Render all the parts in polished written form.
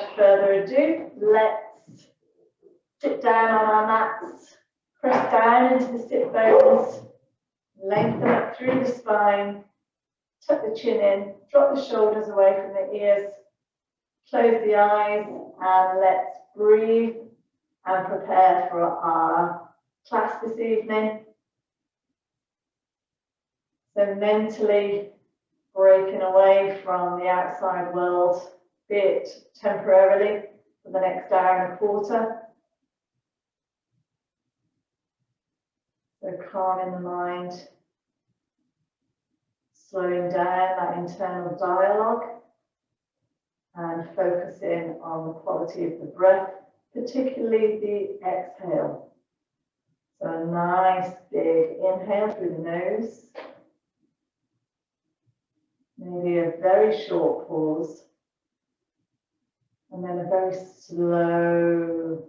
without further ado, let's sit down on our mats, press down into the sit bones, lengthen up through the spine, tuck the chin in, drop the shoulders away from the ears, close the eyes, and let's breathe and prepare for our class this evening. So mentally breaking away from the outside world, be it temporarily for the next hour and a quarter. So calming the mind, slowing down that internal dialogue and focusing on the quality of the breath, particularly the exhale. So a nice big inhale through the nose. Maybe a very short pause. And then a very slow,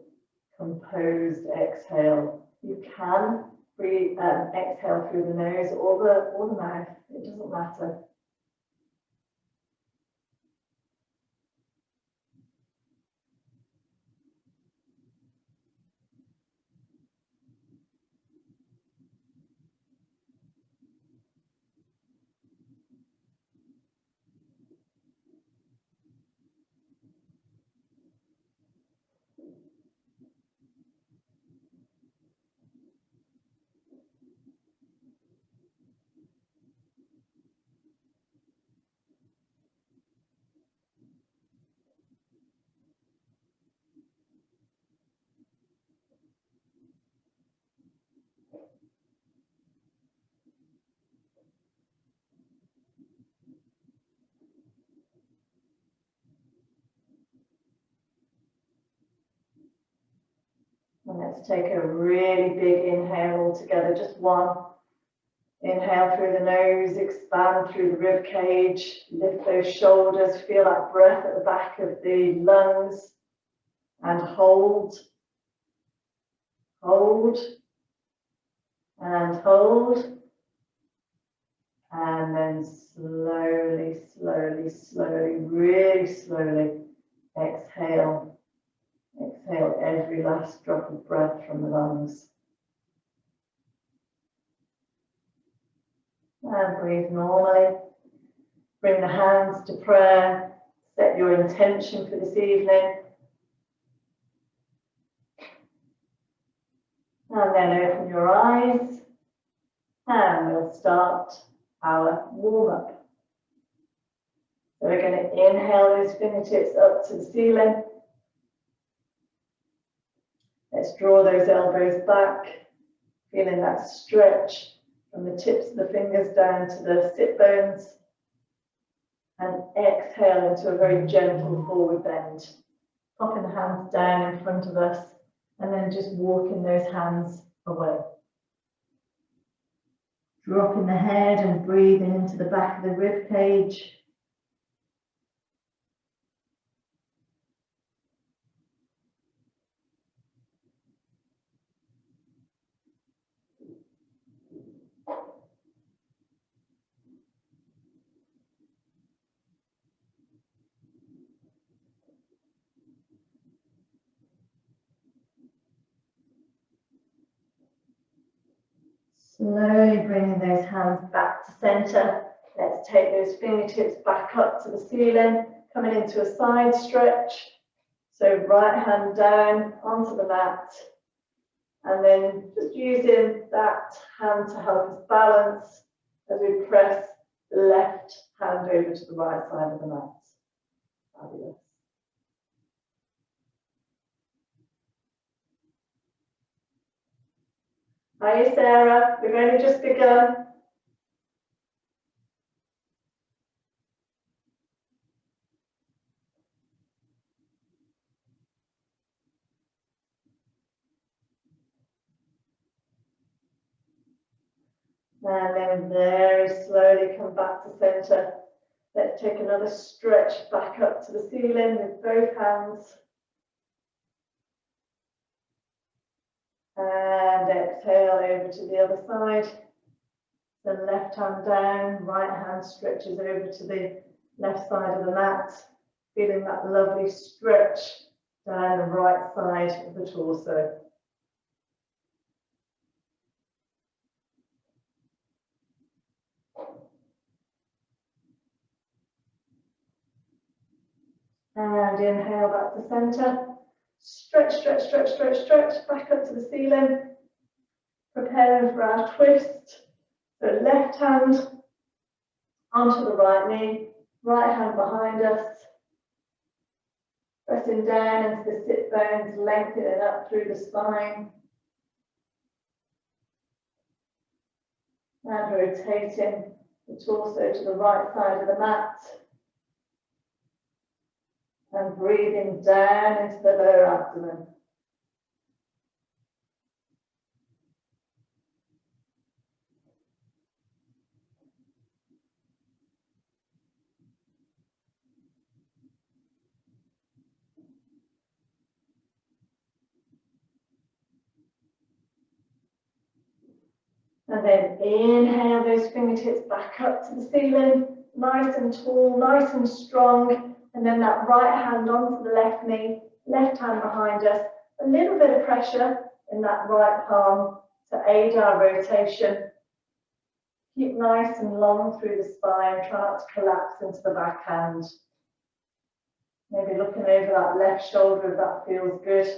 composed exhale. You can breathe, exhale through the nose or the mouth. It doesn't matter. And let's take a really big inhale all together, just one. Inhale through the nose, expand through the rib cage, lift those shoulders, feel that breath at the back of the lungs, and hold, hold, and hold. And then slowly, slowly, slowly, really slowly exhale. Exhale every last drop of breath from the lungs. And breathe normally. Bring the hands to prayer. Set your intention for this evening. And then open your eyes. And we'll start our warm-up. So we're going to inhale those fingertips up to the ceiling. Let's draw those elbows back, feeling that stretch from the tips of the fingers down to the sit bones. And exhale into a very gentle forward bend. Popping the hands down in front of us and then just walking those hands away. Dropping the head and breathing into the back of the rib cage. Slowly bringing those hands back to center. Let's take those fingertips back up to the ceiling, coming into a side stretch. So right hand down onto the mat. And then just using that hand to help us balance as we press the left hand over to the right side of the mat. Fabulous. Hi Sarah, we've only just begun. And then very slowly come back to center. Let's take another stretch back up to the ceiling with both hands. And exhale over to the other side. Then left hand down, right hand stretches over to the left side of the mat. Feeling that lovely stretch down the right side of the torso. And inhale back to center. Stretch, stretch, stretch, stretch, stretch, back up to the ceiling. Preparing for our twist. So left hand onto the right knee, right hand behind us. Pressing down into the sit bones, lengthening up through the spine. And rotating the torso to the right side of the mat. And breathing down into the lower abdomen. And then inhale those fingertips back up to the ceiling, nice and tall, nice and strong. And then that right hand onto the left knee, left hand behind us. A little bit of pressure in that right palm to aid our rotation. Keep nice and long through the spine, try not to collapse into the back hand. Maybe looking over that left shoulder if that feels good.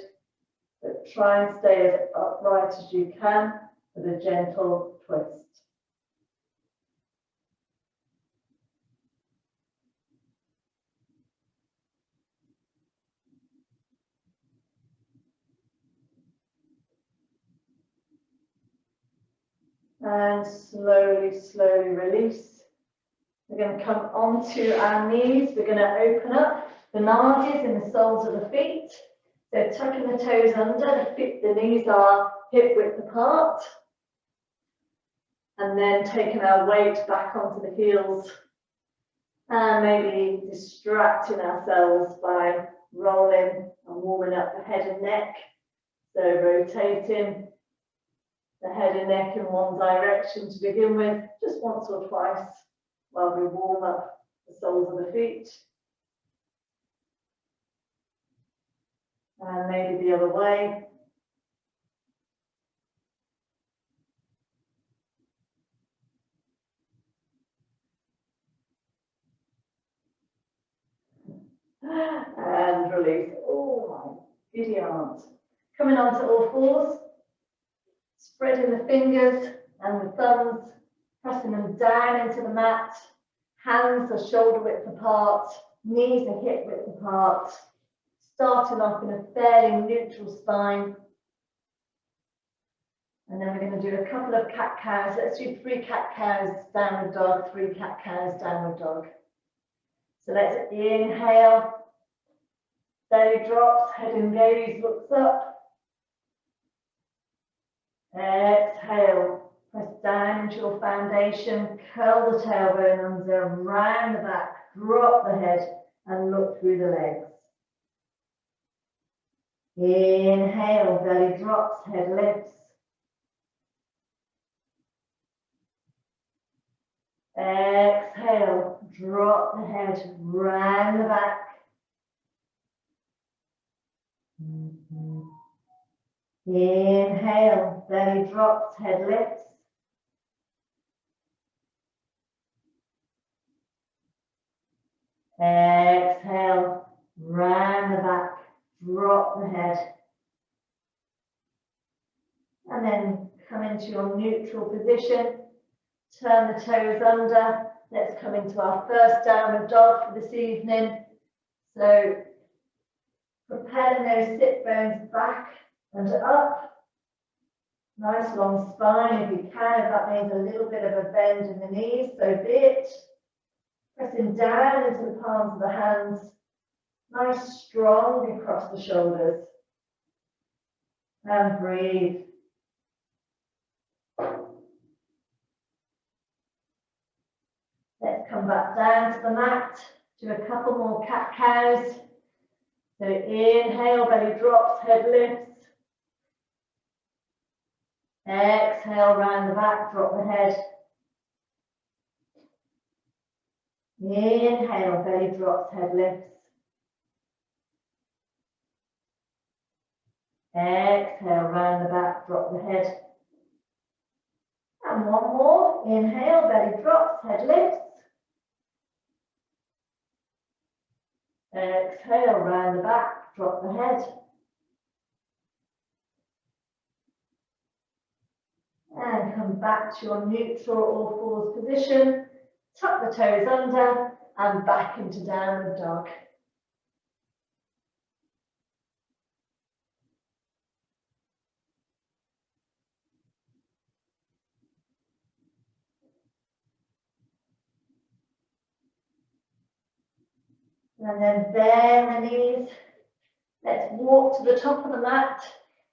But try and stay as upright as you can with a gentle twist. And slowly, slowly release. We're going to come onto our knees. We're going to open up the nadis in the soles of the feet. So tucking the toes under, the knees are hip width apart. And then taking our weight back onto the heels. And maybe distracting ourselves by rolling and warming up the head and neck. So rotating the head and neck in one direction to begin with, just once or twice while we warm up the soles of the feet. And maybe the other way. And release. Oh my giddy aunt. Coming onto all fours. Spreading the fingers and the thumbs, pressing them down into the mat. Hands are shoulder width apart, knees are hip width apart. Starting off in a fairly neutral spine. And then we're going to do a couple of cat cows. Let's do 3 cat cows, downward dog, 3 cat cows, downward dog. So let's inhale, belly drops, head and gaze looks up. Exhale, press down into your foundation, curl the tailbone under, round the back, drop the head and look through the legs. Inhale, belly drops, head lifts. Exhale, drop the head, round the back. Inhale, belly drops, head lifts. Exhale, round the back, drop the head. And then come into your neutral position. Turn the toes under. Let's come into our first downward dog for this evening. So propelling those sit bones back and up. Nice long spine if you can. If that means a little bit of a bend in the knees, so be it. Pressing down into the palms of the hands. Nice strong across the shoulders. And breathe. Let's come back down to the mat. Do a couple more cat cows. So inhale, belly drops, head lifts. Exhale, round the back, drop the head. Inhale, belly drops, head lifts. Exhale, round the back, drop the head. And one more. Inhale, belly drops, head lifts. Exhale, round the back, drop the head. And come back to your neutral or fours position. Tuck the toes under and back into downward dog. And then bend the knees. Let's walk to the top of the mat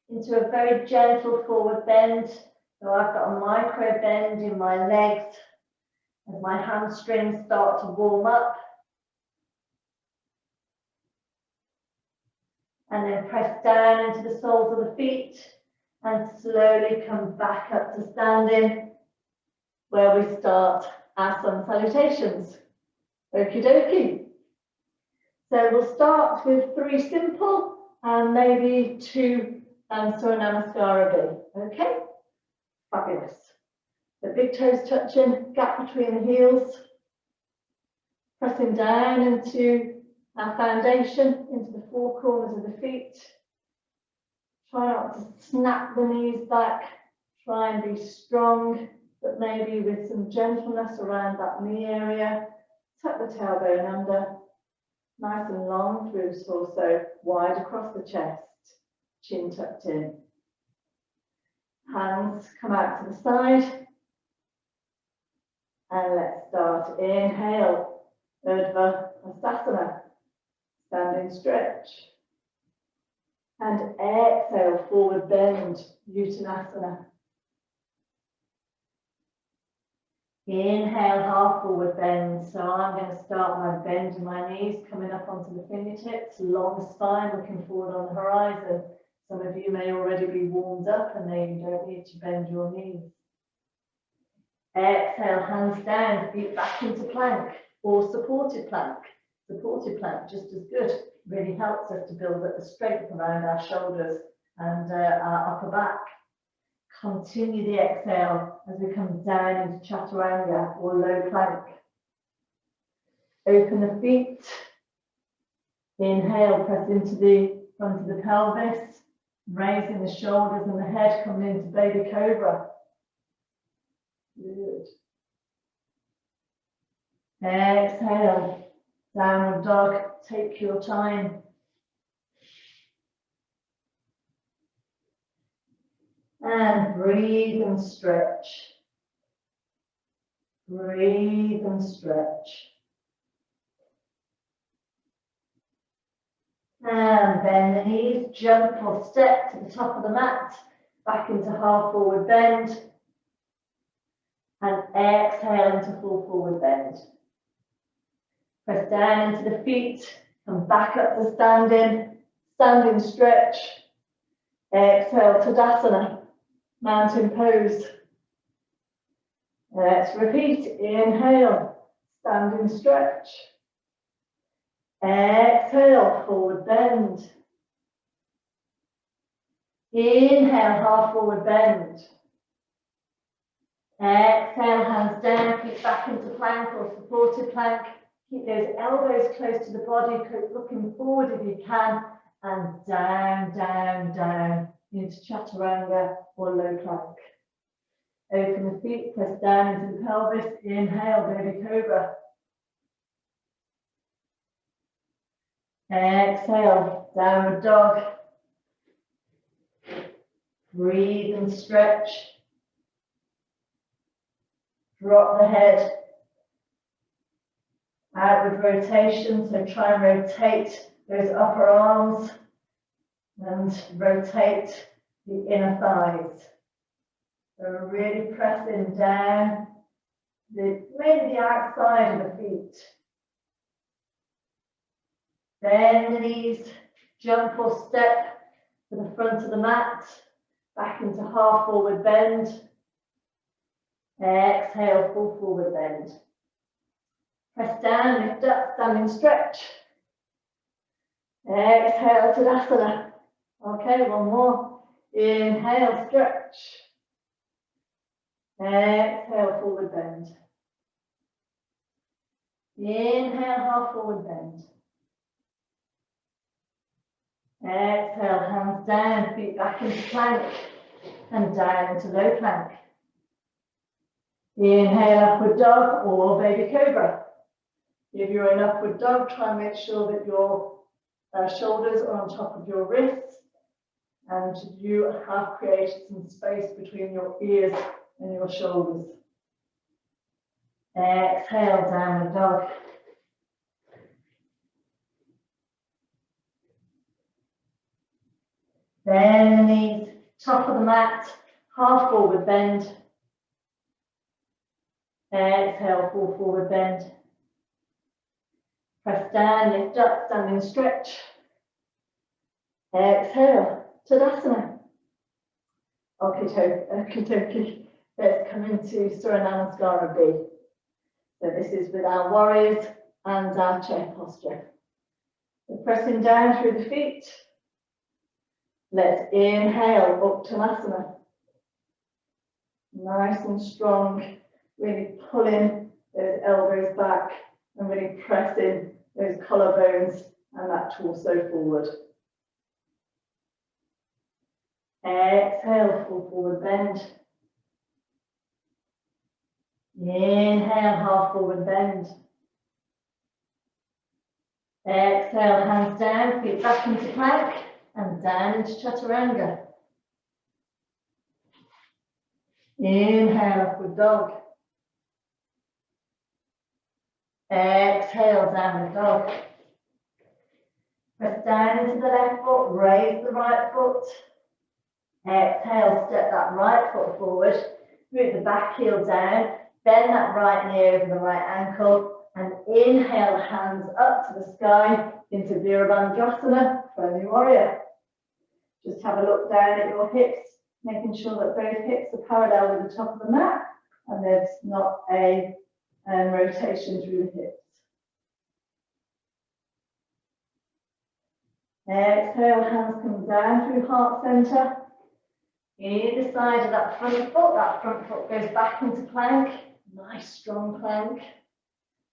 into a very gentle forward bend. So I've got a micro bend in my legs as my hamstrings start to warm up. And then press down into the soles of the feet and slowly come back up to standing where we start our sun salutations. Okie dokie. So we'll start with 3 simple and maybe 2 Surya Namaskara B. Okay? Fabulous. The big toes touching, gap between the heels. Pressing down into our foundation, into the 4 corners of the feet. Try not to snap the knees back. Try and be strong, but maybe with some gentleness around that knee area. Tuck the tailbone under. Nice and long through torso, wide across the chest, chin tucked in. Hands come out to the side. And let's start. Inhale, Urdhva Hastasana, standing stretch. And exhale, forward bend, Uttanasana. Inhale, half forward bend. So I'm going to start by bending my knees, coming up onto the fingertips, long spine, looking forward on the horizon. Some of you may already be warmed up and then you don't need to bend your knees. Exhale, hands down, feet back into plank or supported plank. Supported plank, just as good. Really helps us to build up the strength around our shoulders and our upper back. Continue the exhale as we come down into chaturanga or low plank. Open the feet. Inhale, press into the front of the pelvis, raising the shoulders and the head, coming into baby cobra. Good. Exhale, downward dog, take your time. And breathe and stretch. Breathe and stretch. And bend the knees, jump or step to the top of the mat, back into half forward bend. And exhale into full forward bend. Press down into the feet, come back up to standing, standing stretch. Exhale, Tadasana. Mountain pose. Let's repeat. Inhale, standing stretch. Exhale, forward bend. Inhale, half forward bend. Exhale, hands down, feet back into plank or supported plank. Keep those elbows close to the body, looking forward if you can, and down, down, down into chaturanga or low plank. Open the feet, press down into the pelvis. Inhale, baby cobra. Exhale, downward dog. Breathe and stretch. Drop the head. Outward rotation, so try and rotate those upper arms and rotate the inner thighs. So really pressing down, maybe the outside of the feet. Bend the knees, jump or step to the front of the mat, back into half forward bend. Exhale, full forward bend. Press down, lift up, standing stretch. Exhale, Tadasana. Okay, one more. Inhale, stretch. Exhale, forward bend. Inhale, half forward bend. Exhale, hands down, feet back into plank and down into low plank. Inhale, upward dog or baby cobra. If you're in upward dog, try and make sure that your shoulders are on top of your wrists and you have created some space between your ears and your shoulders. Exhale, downward dog. Bend the knees, top of the mat, half forward bend. Exhale, full forward bend. Press down, lift up, standing stretch. Exhale, Tadasana. Okie dokie. Let's come into Surya Namaskara B. So this is with our warriors and our chair posture. We're pressing down through the feet. Let's inhale, Uttanasana. Nice and strong, really pulling those elbows back and really pressing those collarbones and that torso forward. Exhale, full forward bend. Inhale, half forward bend. Exhale, hands down, feet back into plank and down into chaturanga. Inhale, upward dog. Exhale, downward dog. Press down into the left foot, raise the right foot. Exhale, step that right foot forward, root the back heel down, bend that right knee over the right ankle, and inhale, hands up to the sky into Virabhadrasana, Friendly Warrior. Just have a look down at your hips, making sure that both hips are parallel with the top of the mat, and there's not a rotation through the hips. Exhale, hands come down through heart center. Either side of that front foot goes back into plank, nice strong plank,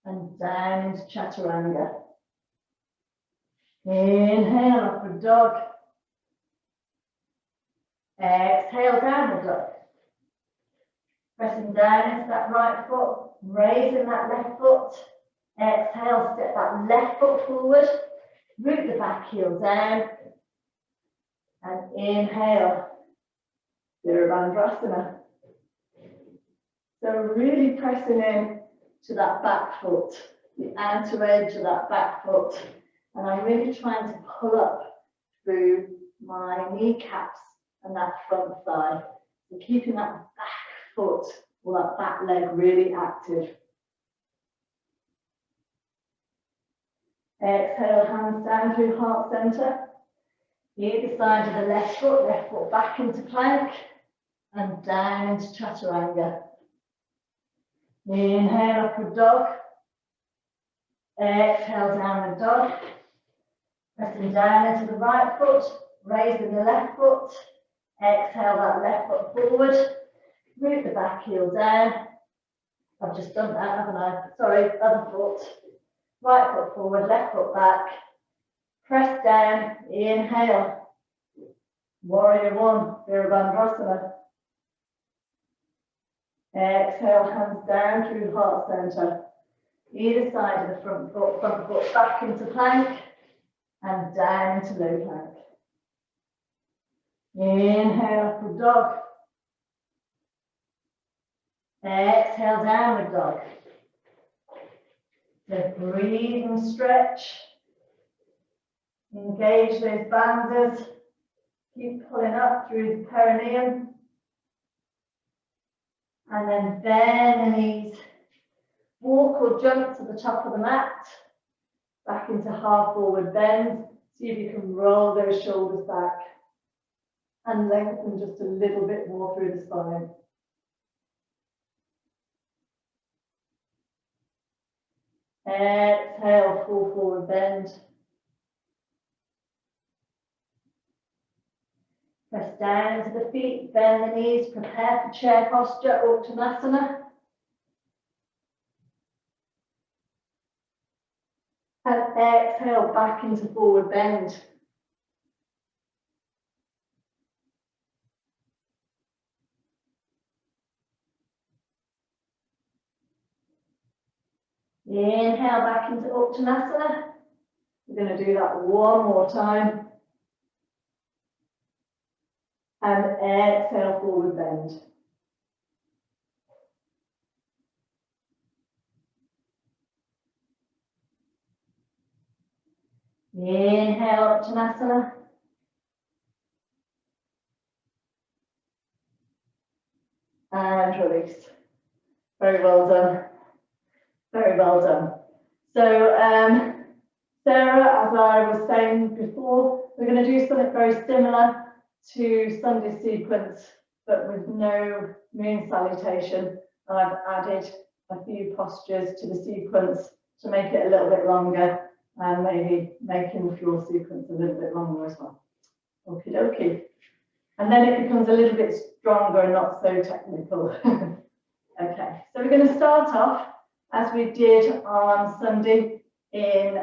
and down into chaturanga. Inhale, upward dog. Exhale, downward dog. Pressing down into that right foot, raising that left foot. Exhale, step that left foot forward, root the back heel down, and inhale, Virabhadrasana. So really pressing in to that back foot, the outer edge of that back foot. And I'm really trying to pull up through my kneecaps and that front thigh. So keeping that back foot or that back leg really active. Exhale, hands down through heart center. Either side of the left foot back into plank and down into chaturanga. Inhale, upward dog. Exhale, downward dog. Pressing down into the right foot, raising the left foot. Exhale that left foot forward. Root the back heel down. I've just done that, haven't I? Sorry, other foot. Right foot forward, left foot back. Press down, inhale. Warrior one, Virabhadrasana. Exhale, hands down through heart center. Either side of the front foot back into plank and down into low plank. Inhale, upward dog. Exhale, downward dog. So breathe and stretch. Engage those bandhas. Keep pulling up through the perineum. And then bend the knees. Walk or jump to the top of the mat. Back into half forward bend. See if you can roll those shoulders back. And lengthen just a little bit more through the spine. Exhale, full forward bend. Press down into the feet, bend the knees, prepare for chair posture, Uttanasana. And exhale back into forward bend. Inhale back into Uttanasana. We're going to do that one more time. And exhale, forward bend. Inhale, Uttanasana. And release. Very well done. Very well done. So, Sarah, as I was saying before, we're going to do something very similar to Sunday's sequence, but with no moon salutation. I've added a few postures to the sequence to make it a little bit longer and maybe making the floor sequence a little bit longer as well. Okie dokie. And then it becomes a little bit stronger and not so technical. Okay, so we're going to start off as we did on Sunday in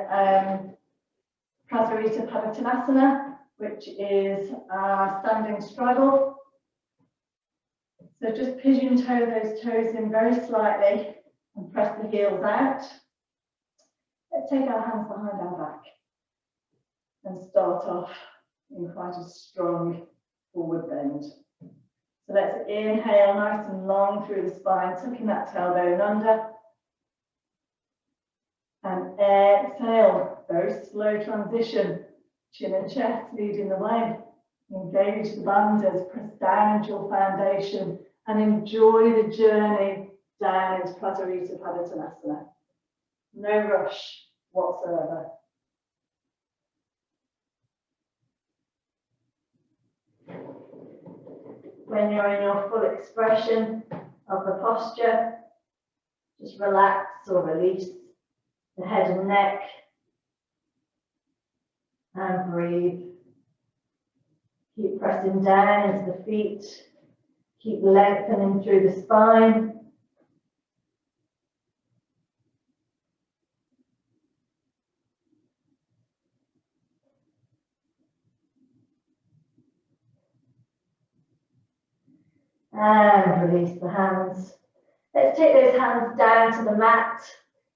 Prasarita Padottanasana, which is our standing straddle. So just pigeon toe those toes in very slightly and press the heels out. Let's take our hands behind our back and start off in quite a strong forward bend. So let's inhale nice and long through the spine, tucking that tailbone under. And exhale, very slow transition. Chin and chest leading the way. Engage the bandhas, press down into your foundation and enjoy the journey down into Prasarita Padottanasana. No rush whatsoever. When you're in your full expression of the posture, just relax or release the head and neck and breathe. Keep pressing down into the feet. Keep lengthening through the spine. And release the hands. Let's take those hands down to the mat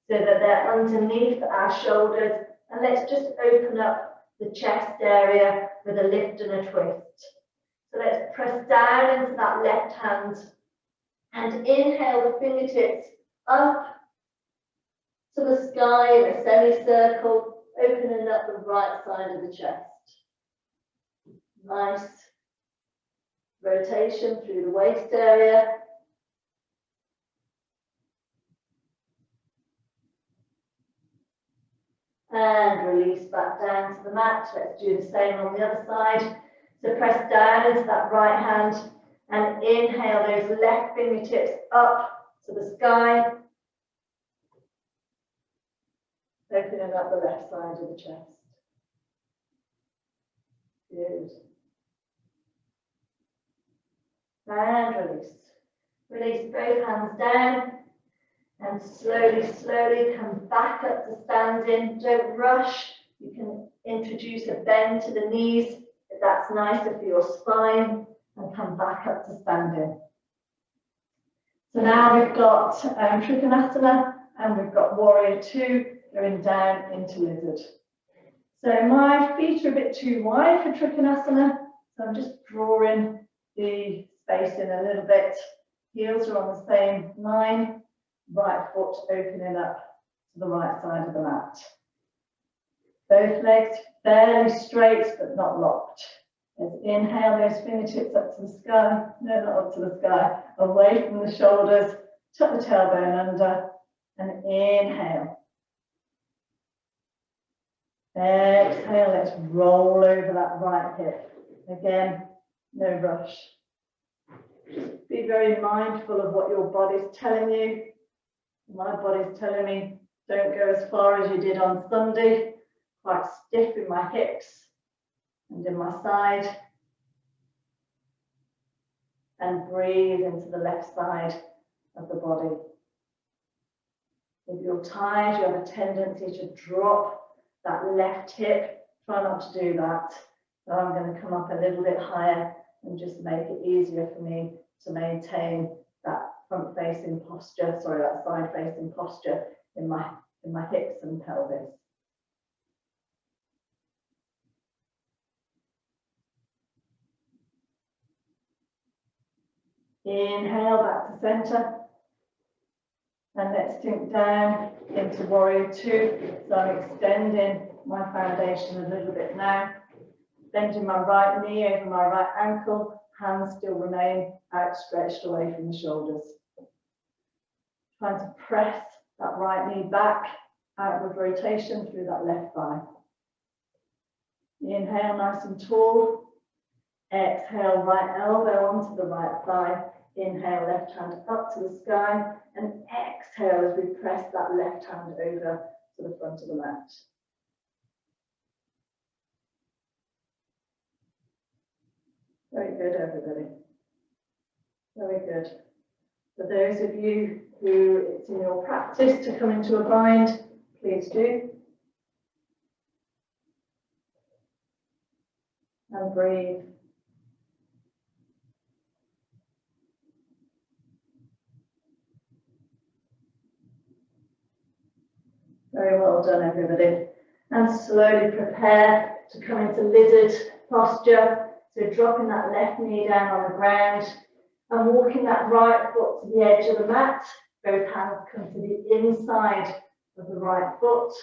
so that they're underneath our shoulders. And let's just open up the chest area with a lift and a twist. So let's press down into that left hand and inhale the fingertips up to the sky in a semicircle, opening up the right side of the chest. Nice rotation through the waist area. And release back down to the mat. Let's do the same on the other side. So press down into that right hand and inhale those left fingertips up to the sky. Opening up the left side of the chest. Good. And release. Release both hands down and slowly, slowly come back up to standing. Don't rush. You can introduce a bend to the knees if that's nicer for your spine and come back up to standing. So now we've got Trikonasana and we've got Warrior Two going down into Lizard. So my feet are a bit too wide for Trikonasana, so I'm just drawing the space in a little bit. Heels are on the same line, right foot opening up to the right side of the mat. Both legs fairly straight but not locked. Let's inhale those fingertips up to the sky, no, not up to the sky, away from the shoulders, tuck the tailbone under and inhale. Exhale, let's roll over that right hip. Again, no rush. Just be very mindful of what your body's telling you. My body's telling me, don't go as far as you did on Sunday. Quite stiff in my hips and in my side. and breathe into the left side of the body. If you're tired, you have a tendency to drop that left hip. Try not to do that. So I'm going to come up a little bit higher and just make it easier for me to maintain that front facing posture, sorry, that side facing posture in my hips and pelvis. Inhale back to center. And let's sink down into warrior two. So I'm extending my foundation a little bit now. Bending my right knee over my right ankle. Hands still remain outstretched away from the shoulders. Trying to press that right knee back, outward rotation through that left thigh. Inhale nice and tall. Exhale, right elbow onto the right thigh. Inhale, left hand up to the sky. And exhale as we press that left hand over to the front of the mat. Very good, everybody. Very good. For those of you who it's in your practice to come into a bind, please do. And breathe. Very well done, everybody. And slowly prepare to come into lizard posture. So dropping that left knee down on the ground and walking that right foot to the edge of the mat. Both hands come to the inside of the right foot.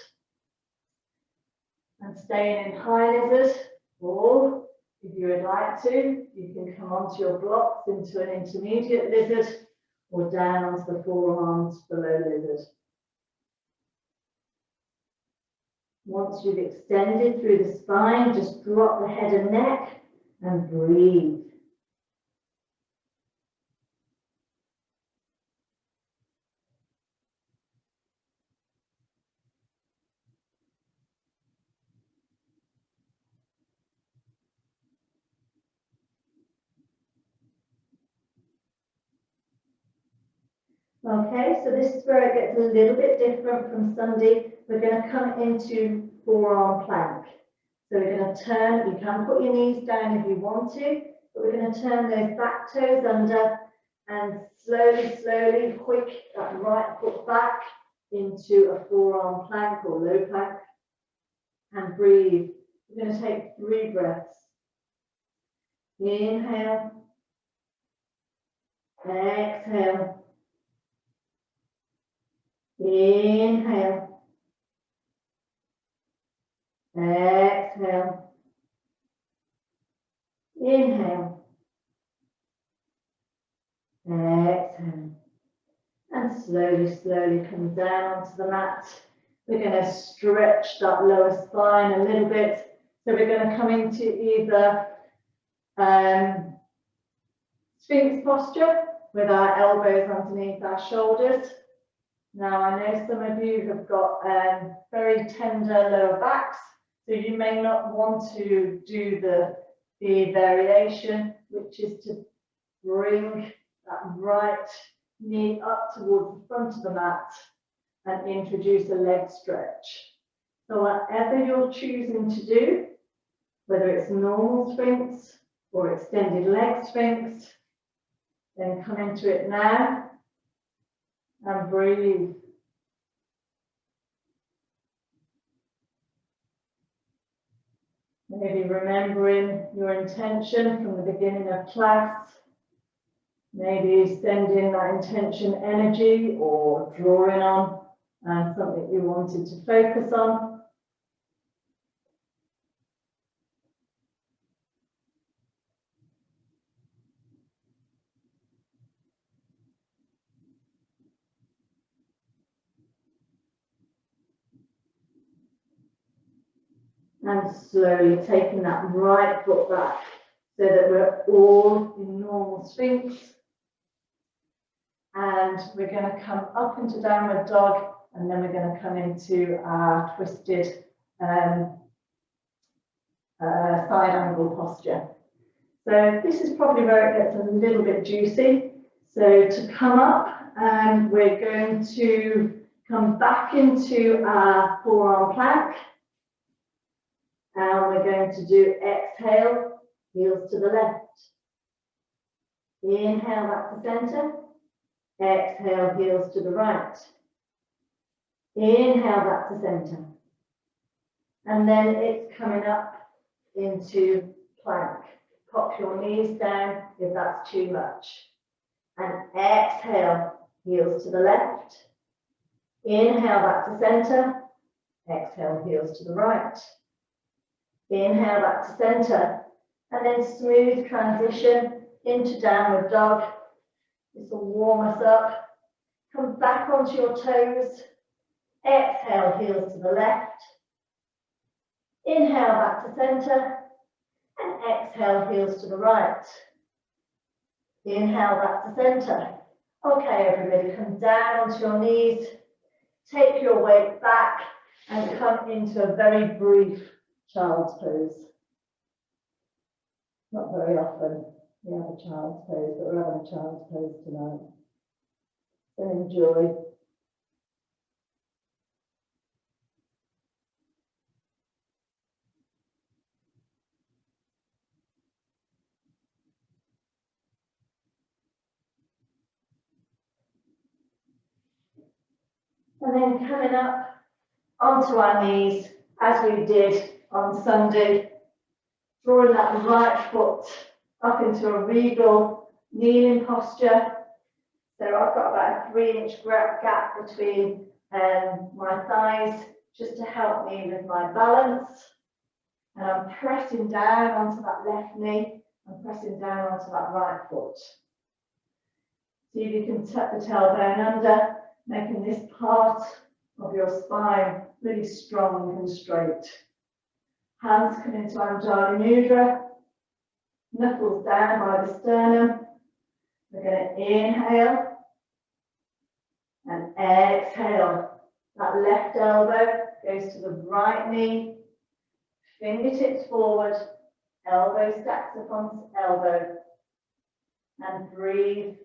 And staying in high lizard, or if you would like to, you can come onto your blocks into an intermediate lizard or down onto the forearms below lizard. Once you've extended through the spine, just drop the head and neck and breathe. Okay, so this is where it gets a little bit different from Sunday. We're going to come into forearm plank. So we're going to turn, you can put your knees down if you want to, but we're going to turn those back toes under and slowly, slowly hoik that right foot back into a forearm plank or low plank and breathe. We're going to take 3 breaths. Inhale, exhale, inhale, exhale, inhale, exhale, and slowly, slowly come down onto the mat. We're going to stretch that lower spine a little bit. So we're going to come into either Sphinx posture with our elbows underneath our shoulders. Now, I know some of you have got very tender lower backs, so you may not want to do the variation, which is to bring that right knee up towards the front of the mat and introduce a leg stretch. So whatever you're choosing to do, whether it's normal Sphinx or extended leg Sphinx, then come into it now and breathe. Maybe remembering your intention from the beginning of class. Maybe sending that intention energy or drawing on something you wanted to focus on. And slowly taking that right foot back so that we're all in normal Sphinx. And we're going to come up into downward dog, and then we're going to come into our twisted side angle posture. So this is probably where it gets a little bit juicy. So to come up, and we're going to come back into our forearm plank. And we're going to do exhale, heels to the left. Inhale back to center. Exhale, heels to the right. Inhale back to center. And then it's coming up into plank. Pop your knees down if that's too much. And exhale, heels to the left. Inhale back to center. Exhale, heels to the right. Inhale back to center. And then smooth transition into downward dog. This will warm us up. Come back onto your toes. Exhale, heels to the left. Inhale back to center. And exhale, heels to the right. Inhale back to center. Okay, everybody, come down onto your knees. Take your weight back and come into a very brief child's pose. Not very often we have a child's pose, but we're having a child's pose tonight. So enjoy. And then coming up onto our knees, as we did on Sunday, drawing that right foot up into a regal kneeling posture. So I've got about a 3-inch gap between my thighs, just to help me with my balance. And I'm pressing down onto that left knee and pressing down onto that right foot. See if you can tuck the tailbone under, making this part of your spine really strong and straight. Hands come into Anjali Mudra, knuckles down by the sternum. We're going to inhale and exhale. That left elbow goes to the right knee, fingertips forward, elbow stacks upon elbow, and breathe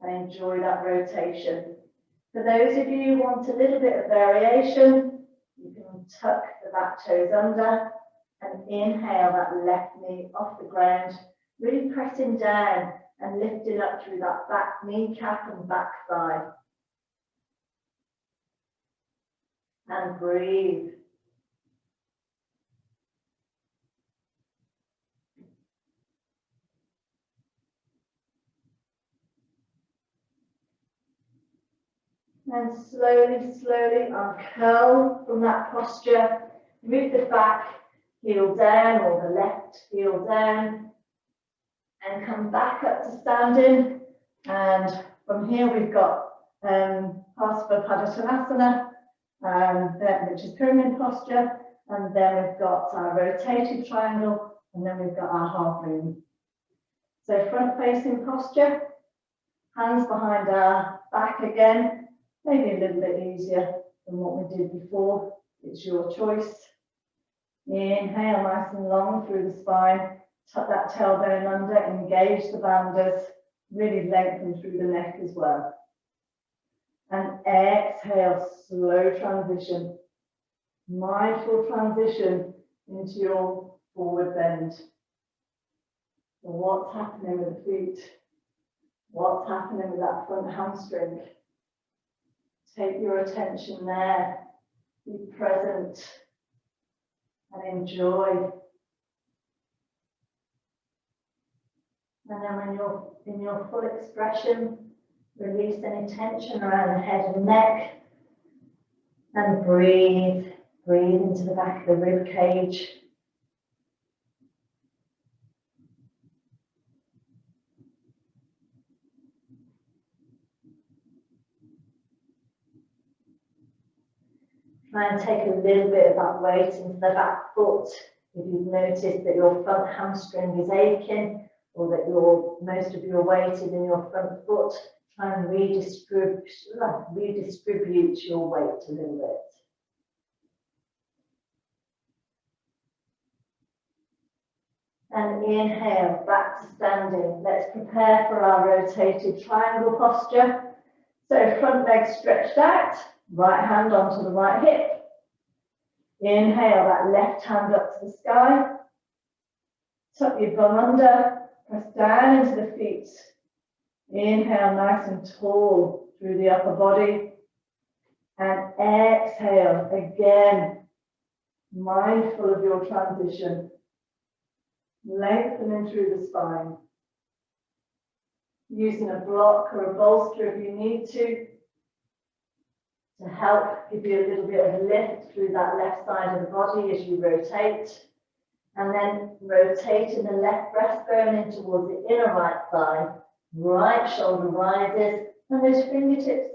and enjoy that rotation. For those of you who want a little bit of variation, you can tuck the back toes under and inhale that left knee off the ground, really pressing down and lifting up through that back kneecap and back thigh. And breathe. And slowly, slowly uncurl from that posture. Move the back heel down or the left heel down. And come back up to standing. And from here we've got Padasvanasana, which is pyramid posture. And then we've got our rotated triangle. And then we've got our half moon. So front facing posture. Hands behind our back again. Maybe a little bit easier than what we did before. It's your choice. Inhale nice and long through the spine. Tuck that tailbone under, engage the bandhas, really lengthen through the neck as well. And exhale, slow transition. Mindful transition into your forward bend. So what's happening with the feet? What's happening with that front hamstring? Take your attention there. Be present and enjoy. And then when you're in your full expression, release any tension around the head and neck. And breathe. Breathe into the back of the rib cage. Try and take a little bit of that weight into the back foot. If you've noticed that your front hamstring is aching, or that most of your weight is in your front foot, try and redistribute your weight a little bit. And inhale, back to standing. Let's prepare for our rotated triangle posture. So front leg stretched out, right hand onto the right hip. Inhale, that left hand up to the sky. Tuck your bum under, press down into the feet. Inhale, nice and tall through the upper body. And exhale, again, mindful of your transition. Lengthening through the spine. Using a block or a bolster if you need to help give you a little bit of lift through that left side of the body as you rotate. And then rotating the left breastbone in towards the inner right thigh. Right shoulder rises and those fingertips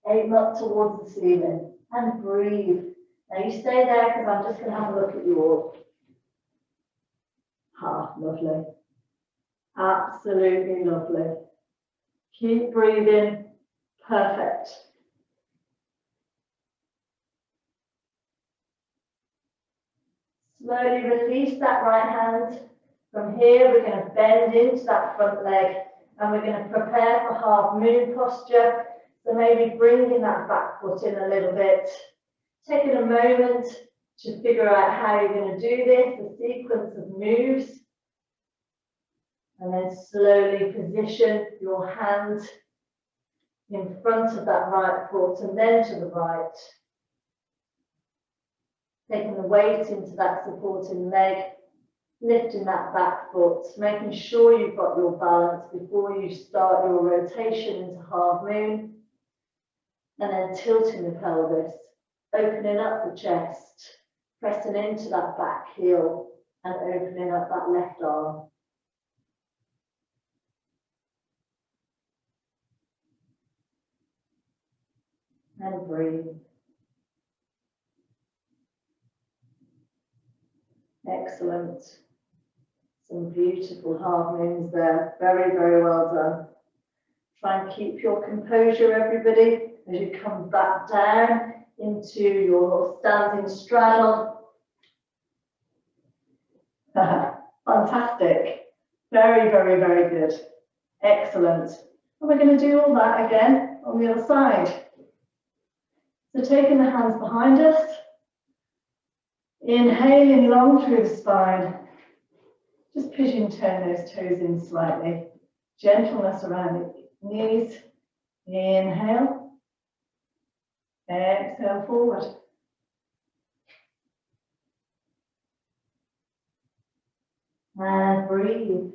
aim up towards the ceiling. And breathe. Now you stay there because I'm just going to have a look at you all. Ah, lovely. Absolutely lovely. Keep breathing. Perfect. Slowly release that right hand. From here, we're going to bend into that front leg and we're going to prepare for half moon posture. So maybe bringing that back foot in a little bit. Taking a moment to figure out how you're going to do this, the sequence of moves. And then slowly position your hand in front of that right foot and then to the right. Taking the weight into that supporting leg, lifting that back foot, making sure you've got your balance before you start your rotation into half moon. And then tilting the pelvis, opening up the chest, pressing into that back heel and opening up that left arm. And breathe. Excellent. Some beautiful half moons there. Very, very well done. Try and keep your composure, everybody, as you come back down into your standing straddle. Fantastic. Very, very, very good. Excellent. And we're going to do all that again on the other side. So taking the hands behind us, inhaling long through the spine, just pigeon turn those toes in slightly, gentleness around the knees, inhale, exhale forward. And breathe.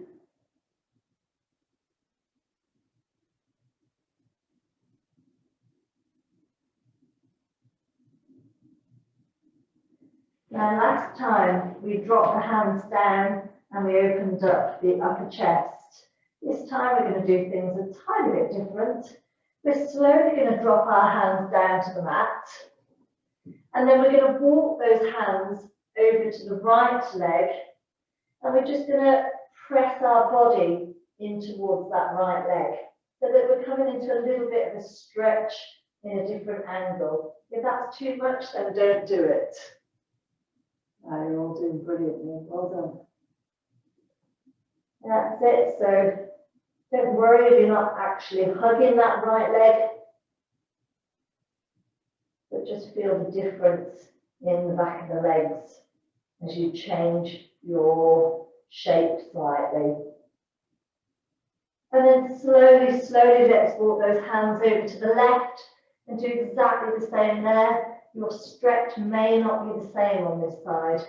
Now last time we dropped the hands down and we opened up the upper chest. This time we're going to do things a tiny bit different. We're slowly going to drop our hands down to the mat. And then we're going to walk those hands over to the right leg. And we're just going to press our body in towards that right leg. So that we're coming into a little bit of a stretch in a different angle. If that's too much, then don't do it. Oh, you're all doing brilliantly. Well done. That's it. So don't worry if you're not actually hugging that right leg, but just feel the difference in the back of the legs as you change your shape slightly. And then slowly, slowly, let's walk those hands over to the left and do exactly the same there. Your stretch may not be the same on this side.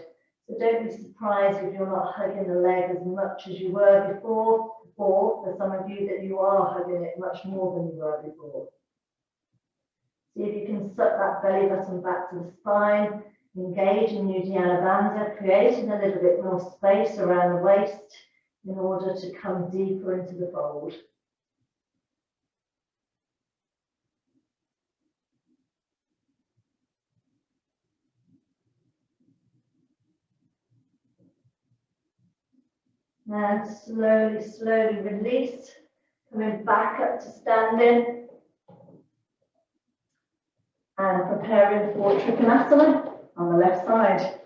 So don't be surprised if you're not hugging the leg as much as you were before, or for some of you that you are hugging it much more than you were before. See if you can suck that belly button back to the spine, engage in Uddiyana Bandha, creating a little bit more space around the waist in order to come deeper into the fold. And slowly, slowly release, coming back up to standing and preparing for Trikonasana on the left side.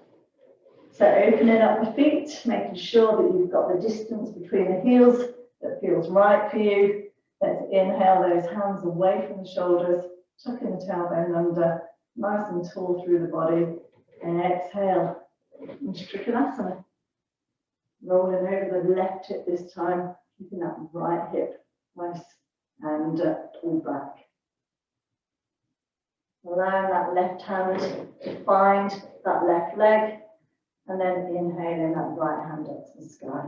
So opening up the feet, making sure that you've got the distance between the heels that feels right for you. Let's inhale those hands away from the shoulders, tucking the tailbone under, nice and tall through the body. And exhale into Trikonasana. Rolling over the left hip this time, keeping that right hip nice and pulled back. Allowing that left hand to find that left leg, and then inhaling that right hand up to the sky.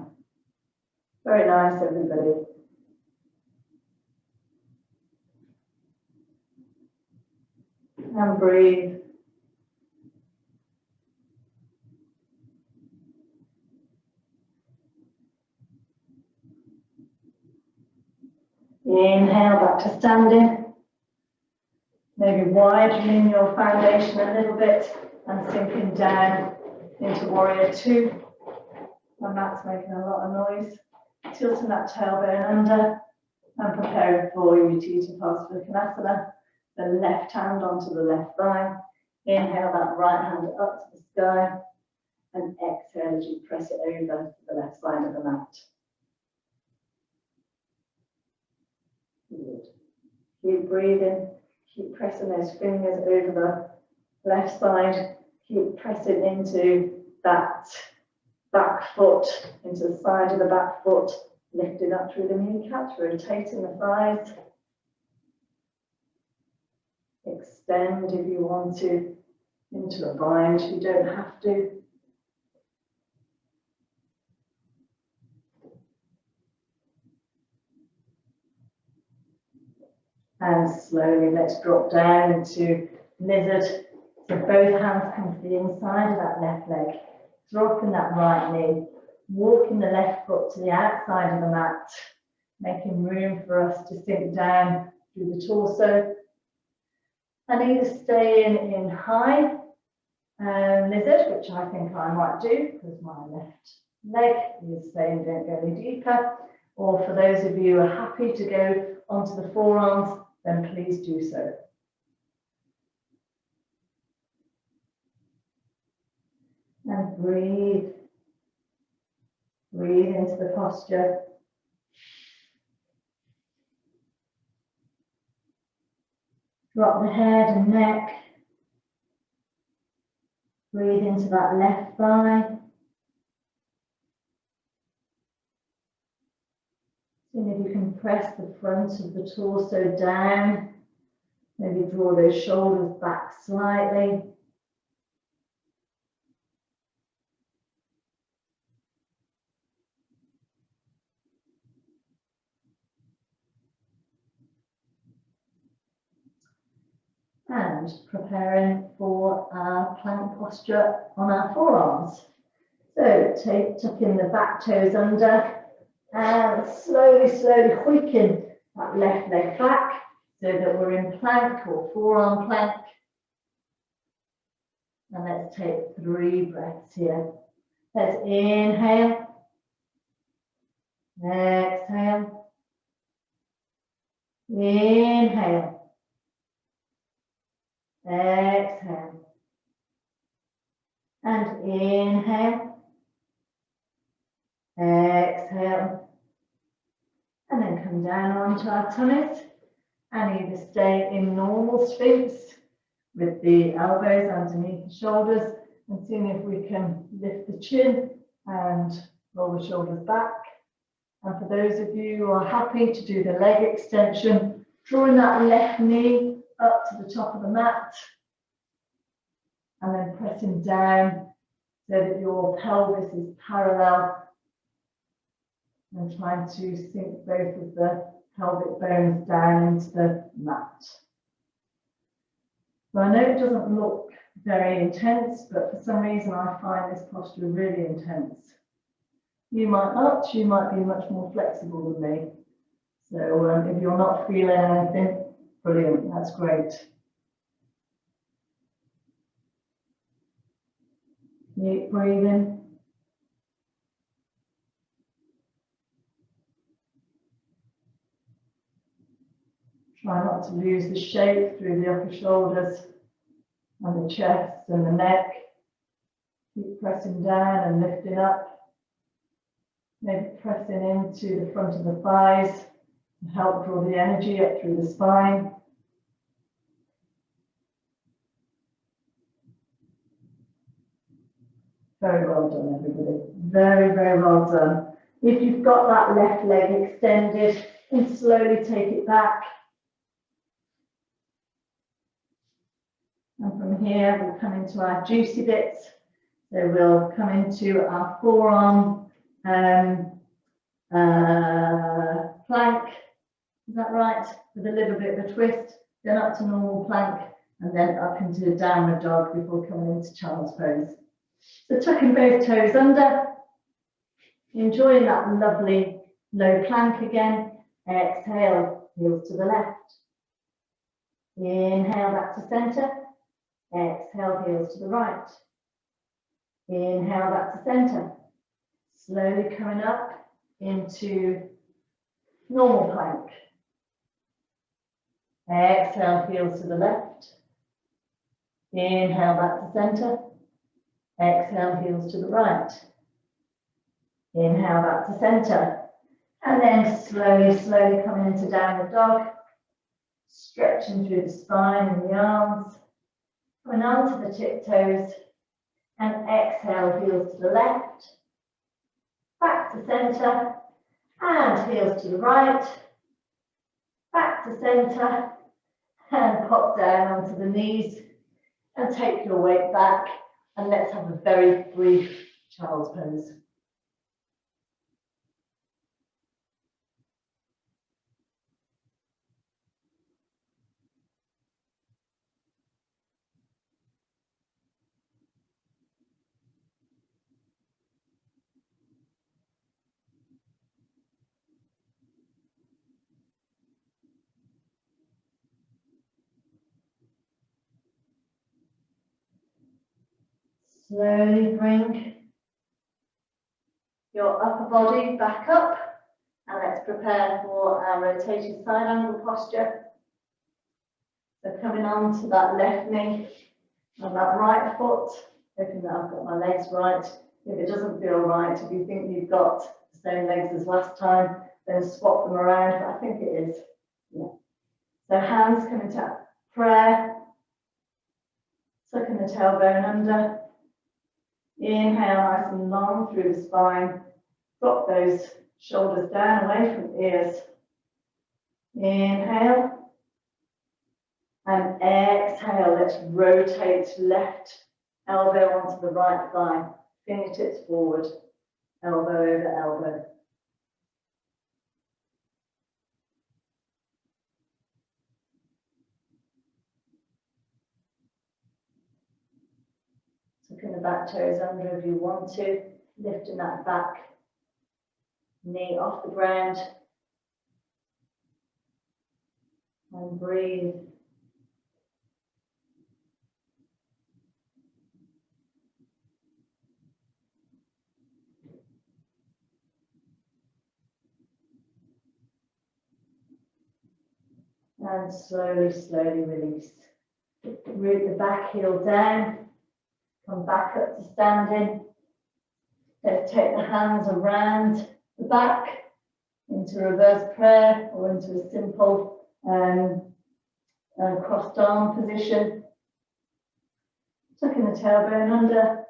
Very nice, everybody. And breathe. Inhale back to standing. Maybe widening your foundation a little bit and sinking down into warrior two. My mat's making a lot of noise. Tilting that tailbone under and preparing for your Utthita. The left hand onto the left thigh. Inhale that right hand up to the sky and exhale as you press it over to the left side of the mat. Good. Keep breathing. Keep pressing those fingers over the left side. Keep pressing into that back foot, into the side of the back foot, lifting up through the kneecaps, rotating the thighs. Extend if you want to into a bind, you don't have to. And slowly let's drop down into lizard. So both hands come to the inside of that left leg. Dropping that right knee. Walking the left foot to the outside of the mat. Making room for us to sink down through the torso. And either staying in high lizard, which I think I might do because my left leg is saying don't go any deeper. Or for those of you who are happy to go onto the forearms, then please do so. And breathe. Breathe into the posture. Drop the head and neck. Breathe into that left thigh. See if you can press the front of the torso down. Maybe draw those shoulders back slightly. And preparing for our plank posture on our forearms. So tuck in the back toes under and slowly hooking that left leg back so that we're in plank or forearm plank. And let's take 3 breaths here. Let's inhale, exhale, inhale. Exhale and inhale, exhale, and then come down onto our tummies and either stay in normal sphinx with the elbows underneath the shoulders and seeing if we can lift the chin and roll the shoulders back. And for those of you who are happy to do the leg extension, drawing that left knee up to the top of the mat and then pressing down so that your pelvis is parallel and trying to sink both of the pelvic bones down into the mat. So I know it doesn't look very intense, but for some reason I find this posture really intense. You might not, you might be much more flexible than me. So if you're not feeling anything, brilliant, that's great. Keep breathing. Try not to lose the shape through the upper shoulders and the chest and the neck. Keep pressing down and lifting up. Maybe pressing into the front of the thighs to help draw the energy up through the spine. Very well done, everybody. Very, very well done. If you've got that left leg extended, and slowly take it back. And from here, we'll come into our juicy bits. So we'll come into our forearm plank. Is that right? With a little bit of a twist. Then up to normal plank, and then up into downward dog before coming into child's pose. So tucking both toes under, enjoying that lovely low plank again. Exhale, heels to the left. Inhale back to center. Exhale, heels to the right. Inhale back to center. Slowly coming up into normal plank. Exhale, heels to the left. Inhale back to center. Exhale, heels to the right. Inhale back to center. And then slowly, slowly coming into downward dog. Stretching through the spine and the arms. Coming onto the tiptoes. And exhale, heels to the left. Back to center. And heels to the right. Back to center. And pop down onto the knees. And take your weight back. And let's have a very brief child's pose. Slowly bring your upper body back up, and let's prepare for our rotating side angle posture. So coming on to that left knee and that right foot, hoping that I've got my legs right. If it doesn't feel right, if you think you've got the same legs as last time, then swap them around, but I think it is. Yeah. So hands coming to prayer, tucking the tailbone under. Inhale nice and long through the spine. Drop those shoulders down away from the ears. Inhale. And exhale. Let's rotate left elbow onto the right thigh. Fingertips forward. Elbow over elbow. Tucking the back toes under if you want to, lifting that back knee off the ground. And breathe. And slowly, slowly release. Root the back heel down. Come back up to standing. Let's take the hands around the back into reverse prayer or into a simple crossed arm position. Tucking the tailbone under,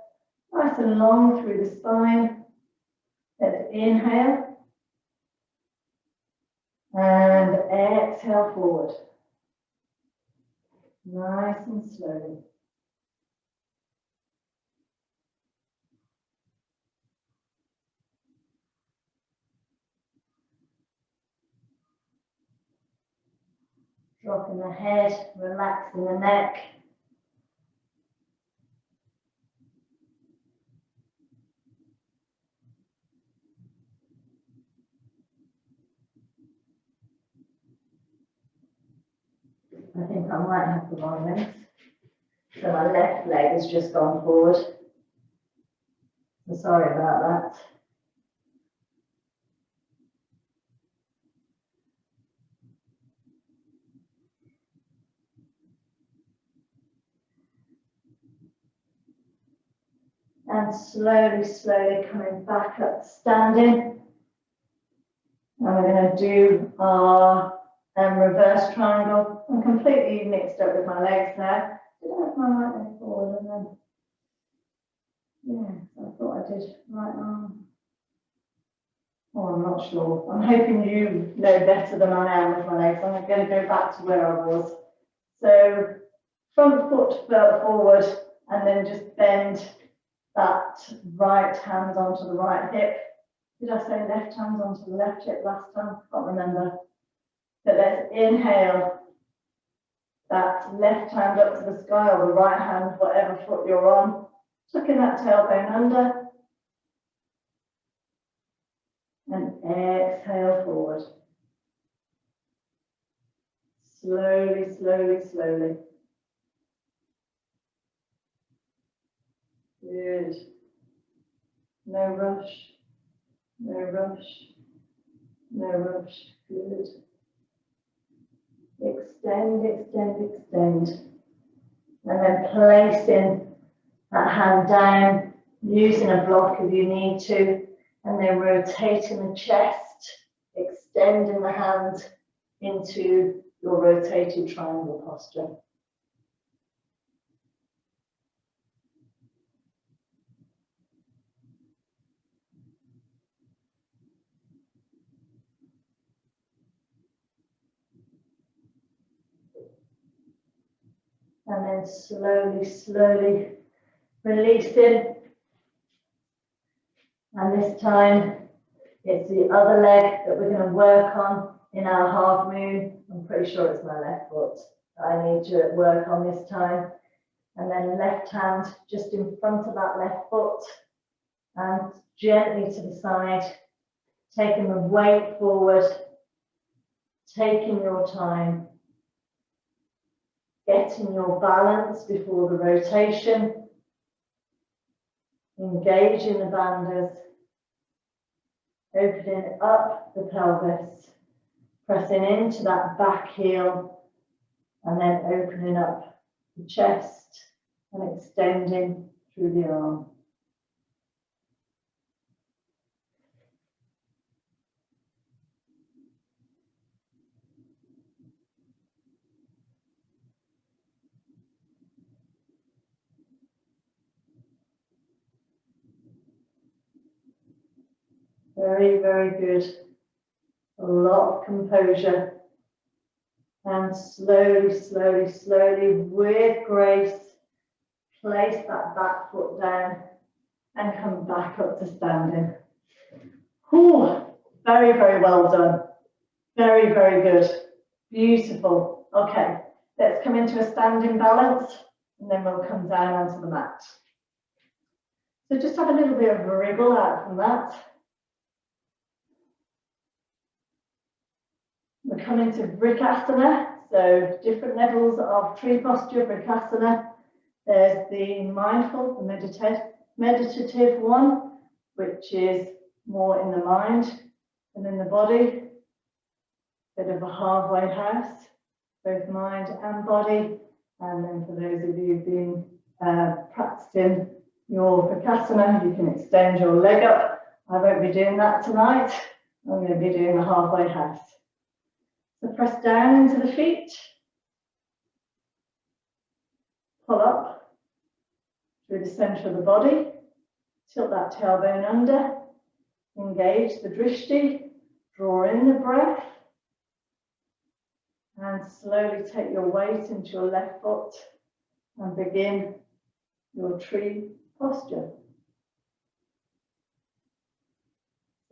nice and long through the spine. Let's inhale and exhale forward. Nice and slowly. Dropping the head, relaxing the neck. I think I might have the wrong legs. So my left leg has just gone forward. So sorry about that. And And slowly, slowly coming back up, standing. And we're going to do our reverse triangle. I'm completely mixed up with my legs now. Did I have my right leg forward and then? Yeah, I thought I did right arm. Oh, I'm not sure. I'm hoping you know better than I am with my legs. I'm going to go back to where I was. So front foot forward and then just bend that right hand onto the right hip. Did I say left hand onto the left hip last time? I can't remember. But let's inhale that left hand up to the sky or the right hand, whatever foot you're on. Tucking that tailbone under. And exhale forward. Slowly, slowly, slowly. Good. No rush. No rush. No rush. Good. Extend, extend, extend. And then placing that hand down, using a block if you need to, and then rotating the chest, extending the hand into your rotated triangle posture. And then slowly, slowly releasing. And this time, it's the other leg that we're going to work on in our half moon. I'm pretty sure it's my left foot that I need to work on this time. And then left hand just in front of that left foot and gently to the side, taking the weight forward, taking your time, getting your balance before the rotation, engaging the bandhas, opening up the pelvis, pressing into that back heel, and then opening up the chest and extending through the arm. Very, very good. A lot of composure. And slowly, slowly, slowly, with grace, place that back foot down and come back up to standing. Whew, very, very well done. Very, very good. Beautiful. Okay, let's come into a standing balance and then we'll come down onto the mat. So just have a little bit of a wriggle out from that. We're coming to Vrikasana, so different levels of tree posture, Vrikasana. There's the mindful, the meditative one, which is more in the mind than in the body. Bit of a halfway house, both mind and body. And then for those of you who've been practicing your Vrikasana, you can extend your leg up. I won't be doing that tonight. I'm going to be doing the halfway house. So press down into the feet, pull up through the center of the body, tilt that tailbone under, engage the drishti, draw in the breath, and slowly take your weight into your left foot and begin your tree posture.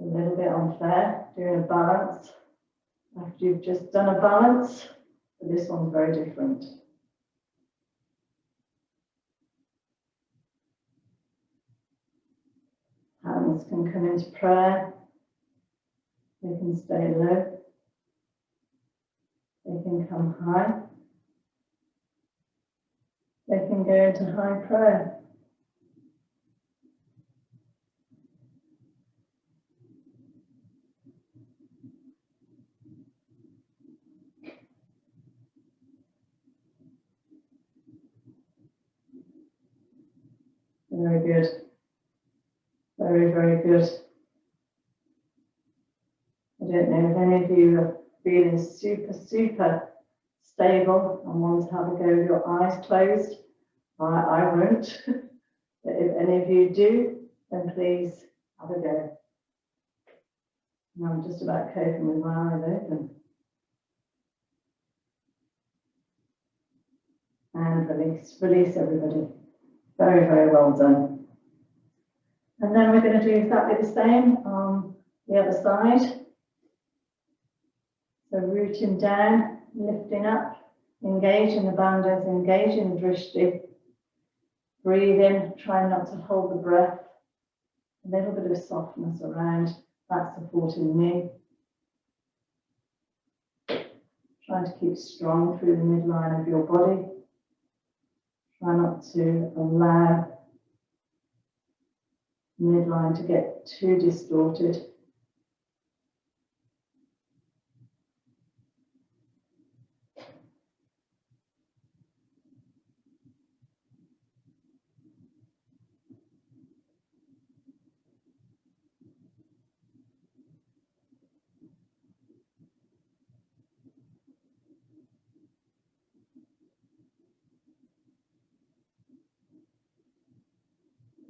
A little bit unfair, doing a balance after you've just done a balance, but this one's very different. Hands can come into prayer, they can stay low, they can come high, they can go into high prayer. Very good. Very, very good. I don't know if any of you are feeling super, super stable and want to have a go with your eyes closed. I won't. But if any of you do, then please have a go. And I'm just about coping with my eyes open. And release. Release, everybody. Very, very well done. And then we're going to do exactly the same on the other side. So rooting down, lifting up, engaging the bandhas, engaging the drishti. Breathe in, try not to hold the breath. A little bit of softness around that supporting knee. Trying to keep strong through the midline of your body. Try not to allow midline to get too distorted.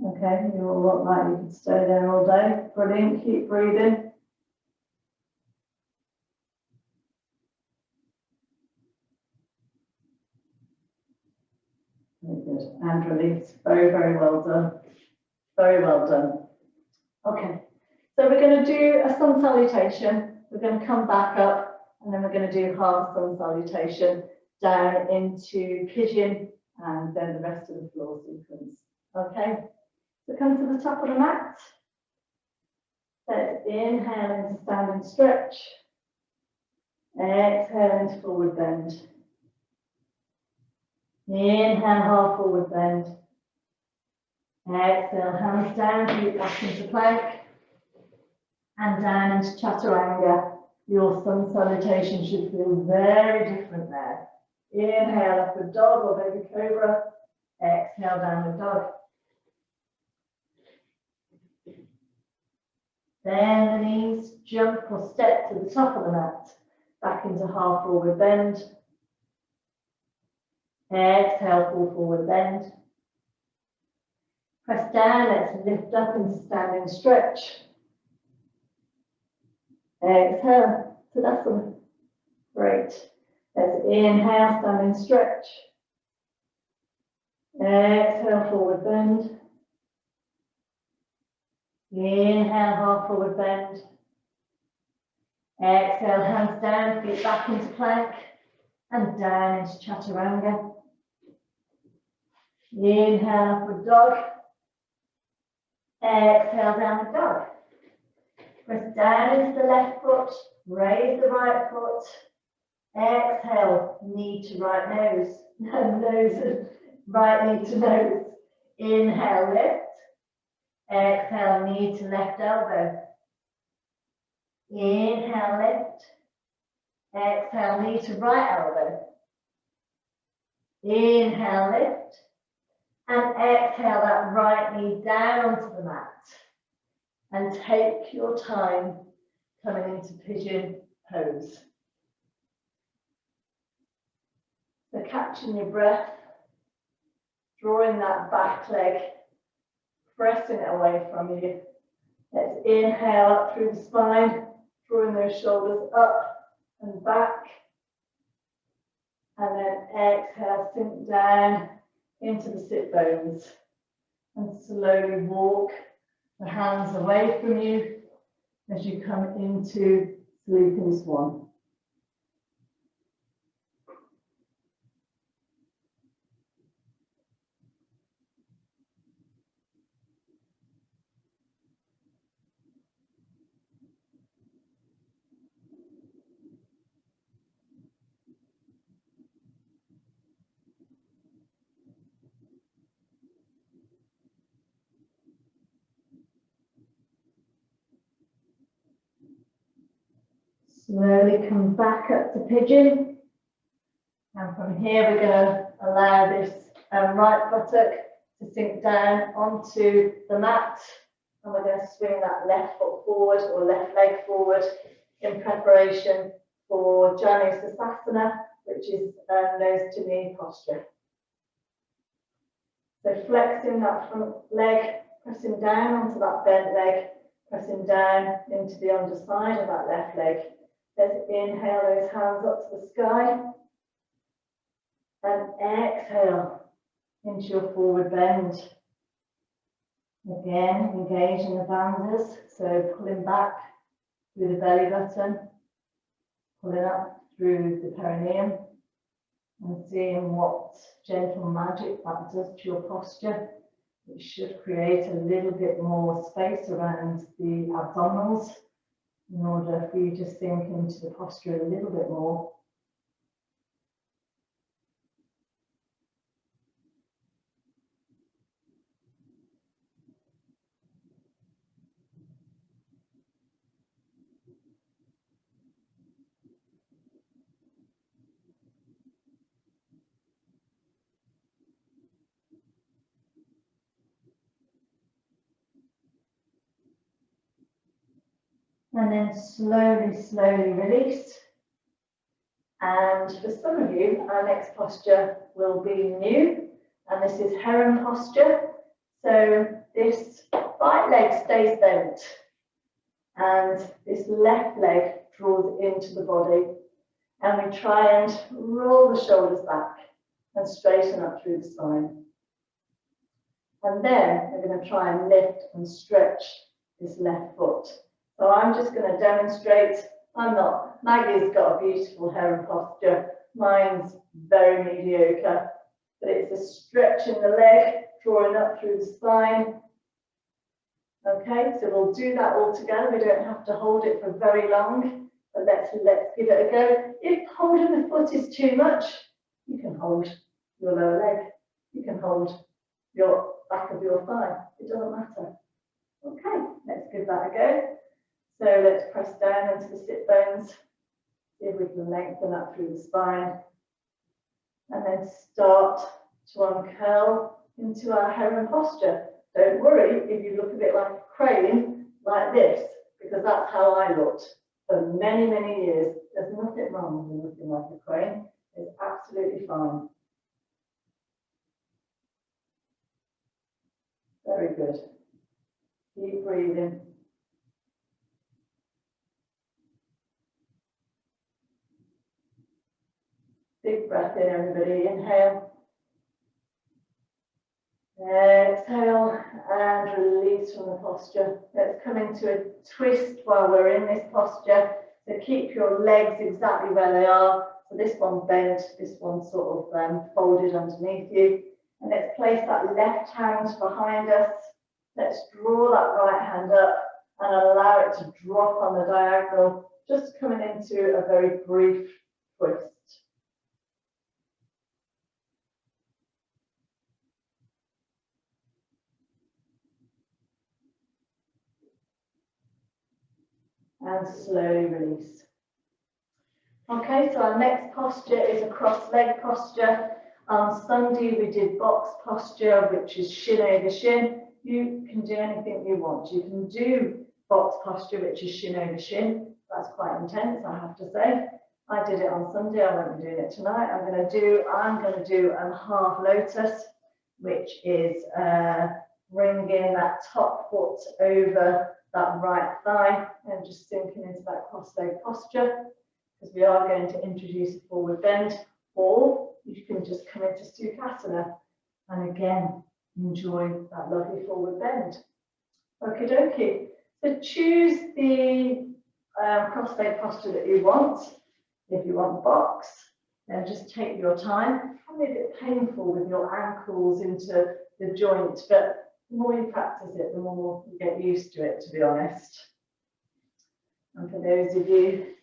Okay, you all look like you could stay there all day. Brilliant, keep breathing. Very good, and release. Very, very well done. Very well done. Okay, so we're going to do a sun salutation. We're going to come back up and then we're going to do half sun salutation down into pigeon and then the rest of the floor sequence. Okay, so come to the top of the mat. Let's inhale into standing stretch. Exhale into forward bend. Inhale, half forward bend. Exhale, hands down, feet back into plank. And down into chaturanga. Your sun salutation should feel very different there. Inhale, upward dog or baby cobra. Exhale, downward dog. Bend the knees, jump or step to the top of the mat. Back into half forward bend. Exhale, full forward bend. Press down, let's lift up into standing stretch. Exhale, Tadasana. Great. Let's inhale, standing stretch. Exhale, forward bend. Inhale, half forward bend. Exhale, hands down, feet back into plank. And down into chaturanga. Inhale, upward dog. Exhale, downward dog. Press down into the left foot, raise the right foot. Exhale, knee to right nose. Nose, right knee to nose. Inhale, lift. Exhale, knee to left elbow. Inhale, lift. Exhale, knee to right elbow. Inhale, lift. And exhale that right knee down onto the mat. And take your time coming into pigeon pose. So catching your breath, drawing that back leg, pressing it away from you. Let's inhale up through the spine, drawing those shoulders up and back. And then exhale, sink down into the sit bones. And slowly walk the hands away from you as you come into sleeping swan. Slowly come back up to pigeon. And from here, we're going to allow this right buttock to sink down onto the mat, and we're going to swing that left foot forward or left leg forward in preparation for Janusasana, which is nose to knee posture. So flexing that front leg, pressing down onto that bent leg, pressing down into the underside of that left leg. Let's inhale those hands up to the sky and exhale into your forward bend. Again, engaging the bandhas, so pulling back through the belly button, pulling up through the perineum, and seeing what gentle magic that does to your posture. It should create a little bit more space around the abdominals in order for you to sink into the posture a little bit more. And then slowly, slowly release. And for some of you, our next posture will be new. And this is heron posture. So this right leg stays bent. And this left leg draws into the body. And we try and roll the shoulders back and straighten up through the spine. And then we're going to try and lift and stretch this left foot. So I'm just going to demonstrate. Maggie's got a beautiful heron posture. Mine's very mediocre. But it's a stretch in the leg, drawing up through the spine. Okay, so we'll do that all together. We don't have to hold it for very long, but let's give it a go. If holding the foot is too much, you can hold your lower leg. You can hold your back of your thigh. It doesn't matter. Okay, let's give that a go. So let's press down into the sit bones, see if we can lengthen up through the spine, and then start to uncurl into our heron posture. Don't worry if you look a bit like a crane, like this, because that's how I looked for many, many years. There's nothing wrong with looking like a crane. It's absolutely fine. Very good. Keep breathing. Big breath in, everybody. Inhale. Exhale and release from the posture. Let's come into a twist while we're in this posture. So keep your legs exactly where they are. So this one bent, this one sort of folded underneath you. And let's place that left hand behind us. Let's draw that right hand up and allow it to drop on the diagonal, just coming into a very brief twist. And slowly release. Okay, so our next posture is a cross leg posture. On Sunday we did box posture, which is shin over shin. You can do anything you want. You can do box posture, which is shin over shin. That's quite intense, I have to say. I did it on Sunday. I won't be doing it tonight. I'm going to do a half lotus, which is bringing that top foot over that right thigh and just sinking into that cross leg posture, because we are going to introduce a forward bend, or you can just come into Sukhasana and again enjoy that lovely forward bend. Okie dokie. So choose the cross leg posture that you want. If you want box, then just take your time. Probably a bit painful with your ankles into the joint, but the more you practice it, the more you get used to it, to be honest. And for those of you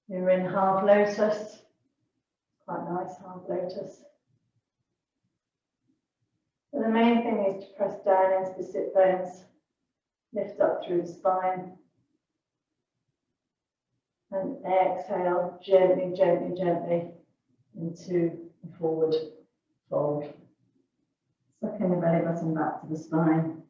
who are in half lotus, quite nice half lotus. So the main thing is to press down into the sit bones, lift up through the spine, and exhale gently, gently, gently into the forward fold. Sucking the belly button back to the spine.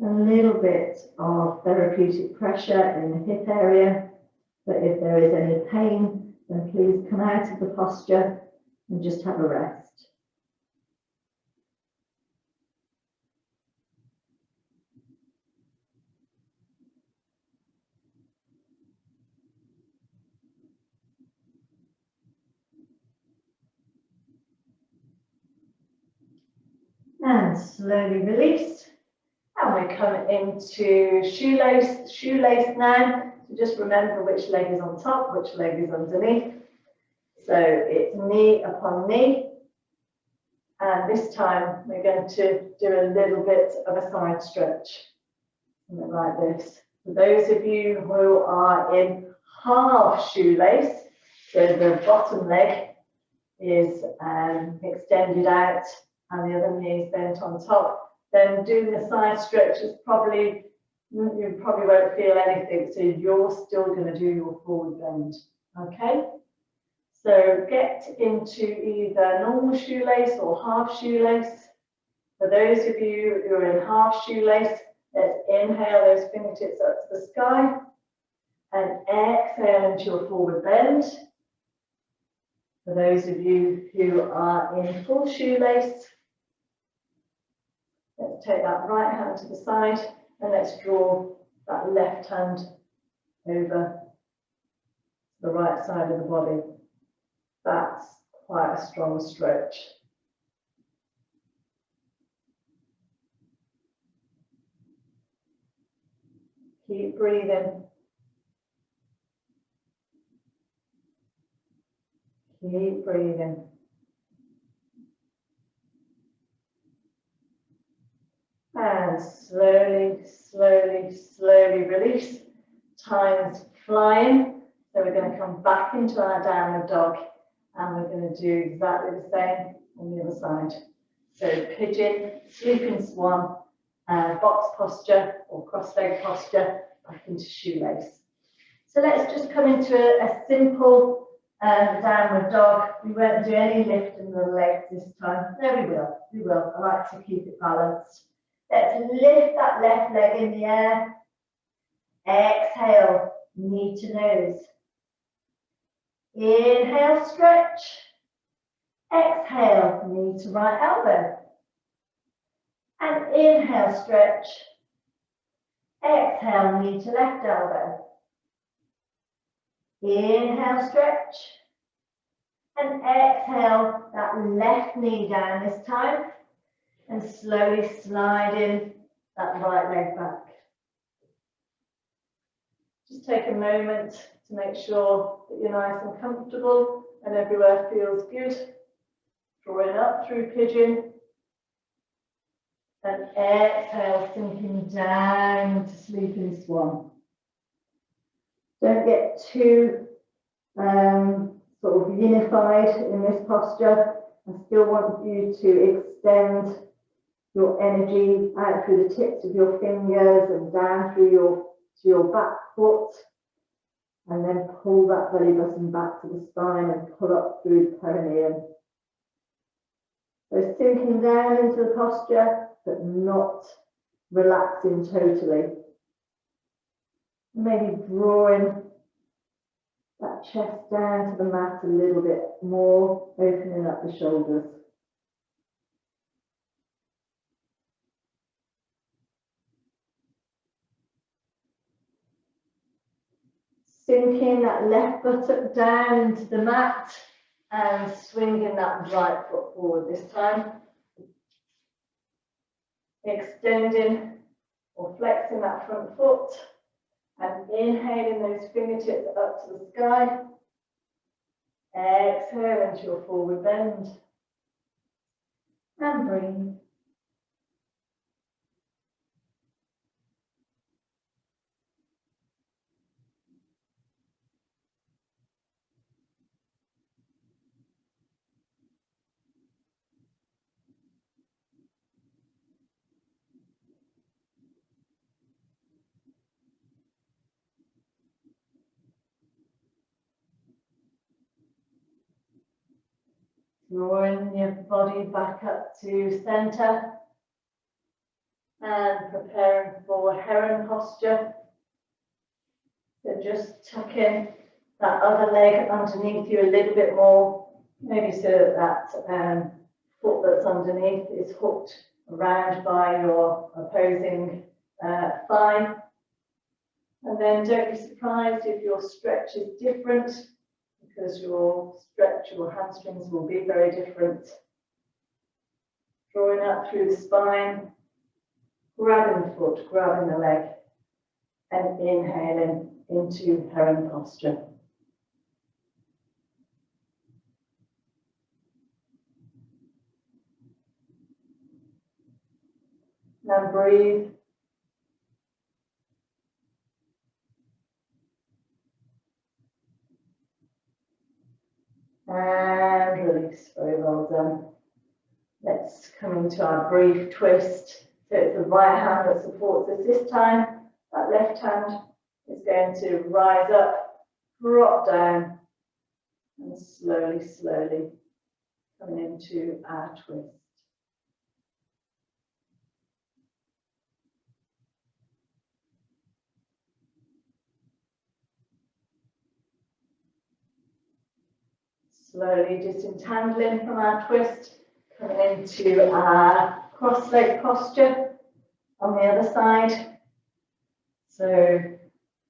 A little bit of therapeutic pressure in the hip area, but if there is any pain, then please come out of the posture and just have a rest. And slowly release. And we come into shoelace now. So just remember which leg is on top, which leg is underneath. So it's knee upon knee. And this time we're going to do a little bit of a side stretch. Something like this. For those of you who are in half shoelace, so the bottom leg is extended out and the other knee is bent on top, then doing the side stretch is probably, you probably won't feel anything, so you're still going to do your forward bend, okay? So get into either normal shoelace or half shoelace. For those of you who are in half shoelace, let's inhale those fingertips up to the sky and exhale into your forward bend. For those of you who are in full shoelace, let's take that right hand to the side and let's draw that left hand over the right side of the body. That's quite a strong stretch. Keep breathing. Keep breathing. And slowly, slowly, slowly release. Time's flying. So we're going to come back into our downward dog and we're going to do exactly the same on the other side. So pigeon, sleeping swan, box posture or cross-leg posture, back into shoelace. So let's just come into a simple downward dog. We won't do any lift in the legs this time. No, we will. I like to keep it balanced. Let's lift that left leg in the air. Exhale, knee to nose. Inhale, stretch. Exhale, knee to right elbow. And inhale, stretch. Exhale, knee to left elbow. Inhale, stretch. And exhale, that left knee down this time. And slowly slide in that right leg back. Just take a moment to make sure that you're nice and comfortable and everywhere feels good. Drawing up through pigeon. And exhale, sinking down to sleeping swan. Don't get too sort of unified in this posture. I still want you to extend your energy out through the tips of your fingers and down through your back foot. And then pull that belly button back to the spine and pull up through the perineum. So sinking down into the posture, but not relaxing totally. Maybe drawing that chest down to the mat a little bit more, opening up the shoulders. Sinking that left buttock down into the mat and swinging that right foot forward this time. Extending or flexing that front foot and inhaling those fingertips up to the sky. Exhale into your forward bend. And breathe. Drawing your body back up to center And preparing for heron posture. So just tuck in that other leg underneath you a little bit more, maybe so that that foot that's underneath is hooked around by your opposing thigh. And then don't be surprised if your stretch is different, because your stretch, your hamstrings will be very different. Drawing up through the spine, grabbing the foot, grabbing the leg, and inhaling into heron posture. Now breathe. And release. Very well done. Let's come into our brief twist. So it's the right hand that supports us this time. That left hand is going to rise up, drop down, and slowly, slowly coming into our twist. Slowly disentangling from our twist, coming into our cross-leg posture on the other side. So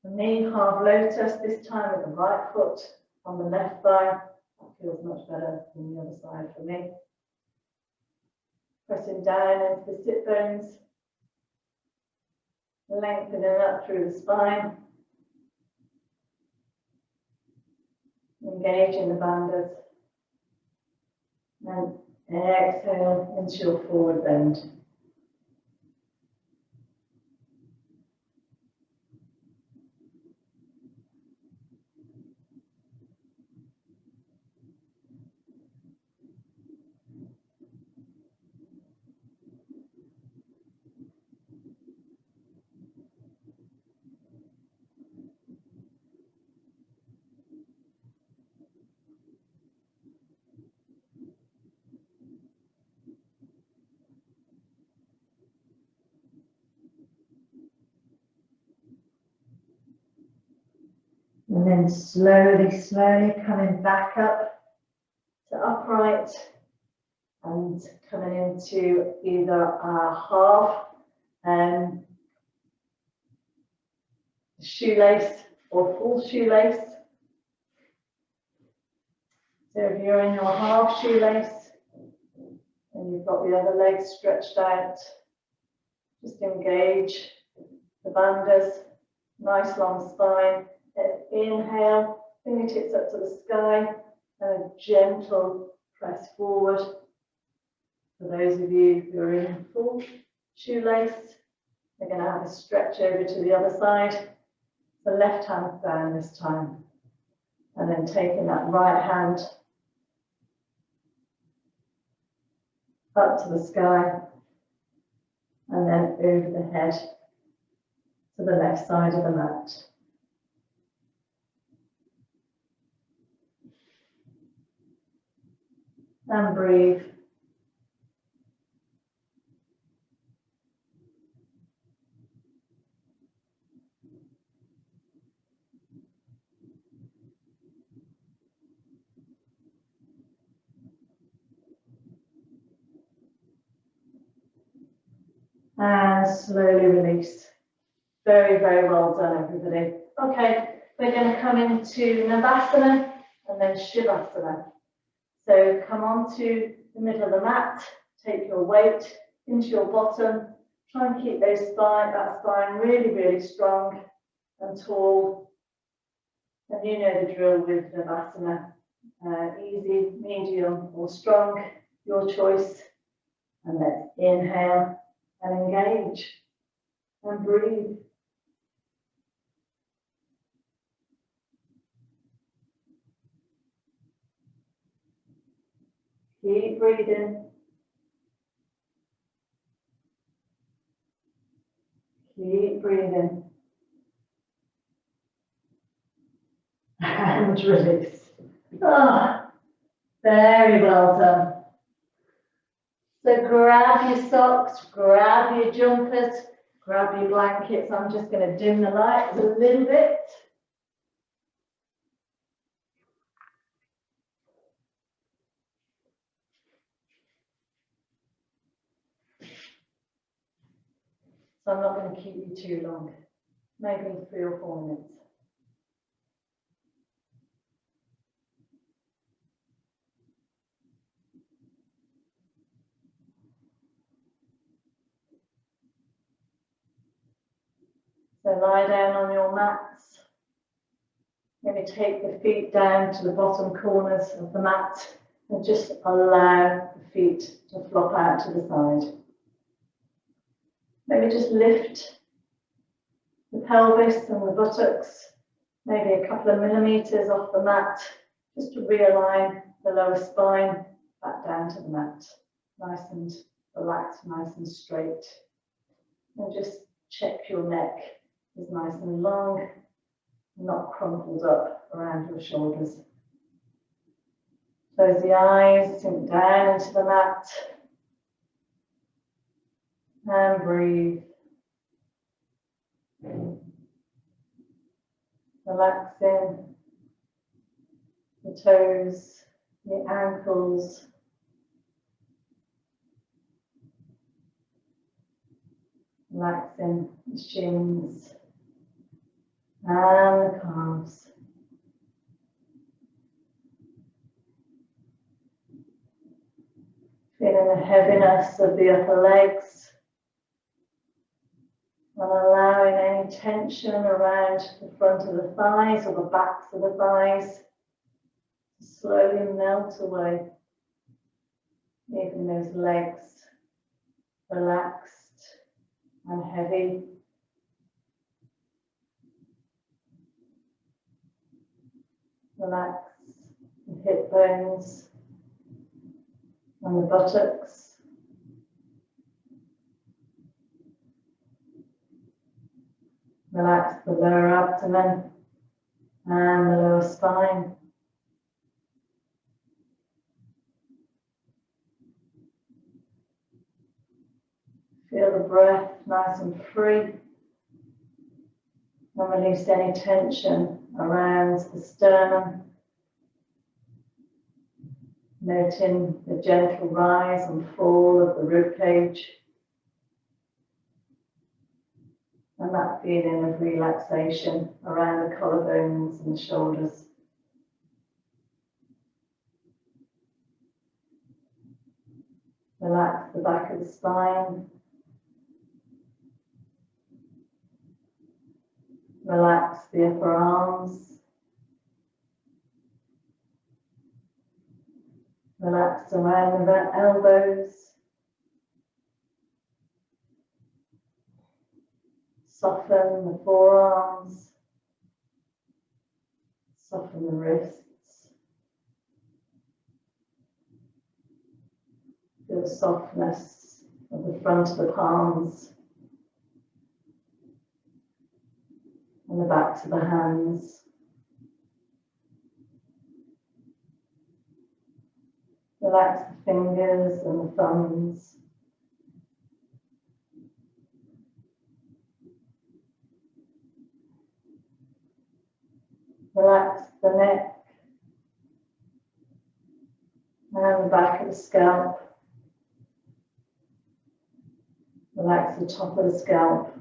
for me, half lotus this time with the right foot on the left thigh. That feels much better than the other side for me. Pressing down into the sit bones, lengthening up through the spine. Engage in the bandhas. And exhale into your forward bend. And then slowly, slowly coming back up to upright and coming into either a half shoelace or full shoelace. So if you're in your half shoelace and you've got the other leg stretched out, just engage the bandhas, nice long spine. Let's inhale, fingertips up to the sky, and a gentle press forward. For those of you who are in full shoelace, they're going to have a stretch over to the other side. The left hand down this time, and then taking that right hand up to the sky, and then over the head to the left side of the mat. And breathe. And slowly release. Very, very well done, everybody. Okay, we're going to come into Navasana and then Shavasana. So come on to the middle of the mat, take your weight into your bottom, try and keep that spine really, really strong and tall. And you know the drill with Navasana, easy, medium or strong, your choice. And let's inhale and engage and breathe. Keep breathing. Keep breathing. And release. Oh, very well done. So grab your socks, grab your jumpers, grab your blankets. I'm just going to dim the lights a little bit. So I'm not going to keep you too long, maybe 3 or 4 minutes. So lie down on your mats. Maybe take the feet down to the bottom corners of the mat and just allow the feet to flop out to the side. Maybe just lift the pelvis and the buttocks, maybe a couple of millimeters off the mat, just to realign the lower spine back down to the mat. Nice and relaxed, nice and straight. And just check your neck is nice and long, not crumpled up around your shoulders. Close the eyes, sink down into the mat, and breathe. Relaxing the toes, the ankles, relaxing the shins and the calves. Feeling the heaviness of the upper legs and allowing any tension around the front of the thighs or the backs of the thighs to slowly melt away, leaving those legs relaxed and heavy. Relax the hip bones and the buttocks. Relax the lower abdomen and the lower spine. Feel the breath nice and free. And release any tension around the sternum. Noting the gentle rise and fall of the ribcage. And that feeling of relaxation around the collarbones and the shoulders. Relax the back of the spine. Relax the upper arms. Relax around the elbows. Soften the forearms. Soften the wrists. Feel the softness of the front of the palms. And the backs of the hands. Relax the fingers and the thumbs. Relax the neck and the back of the scalp. Relax the top of the scalp.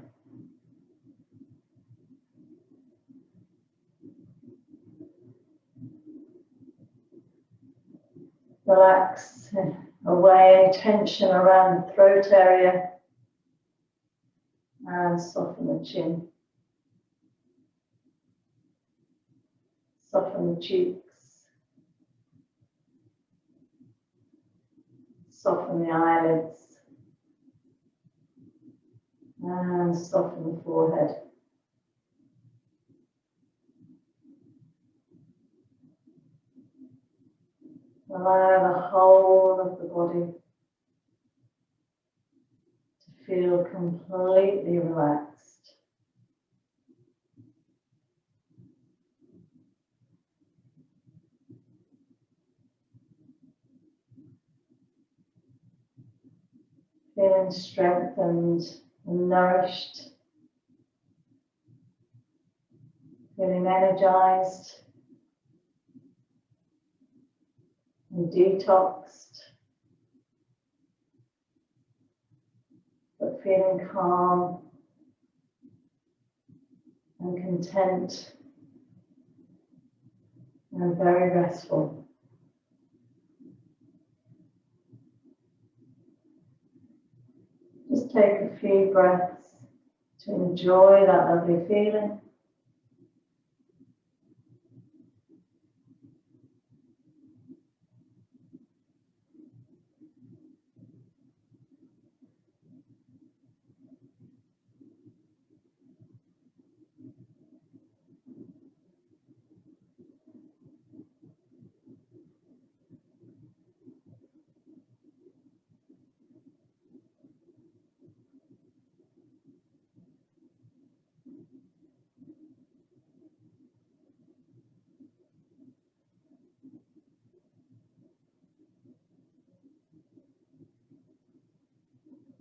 Relax away any tension around the throat area and soften the chin. Soften the cheeks. Soften the eyelids. And soften the forehead. Allow the whole of the body to feel completely relaxed. Feeling strengthened and nourished. Feeling energized and detoxed, but feeling calm and content and very restful. Just take a few breaths to enjoy that lovely feeling.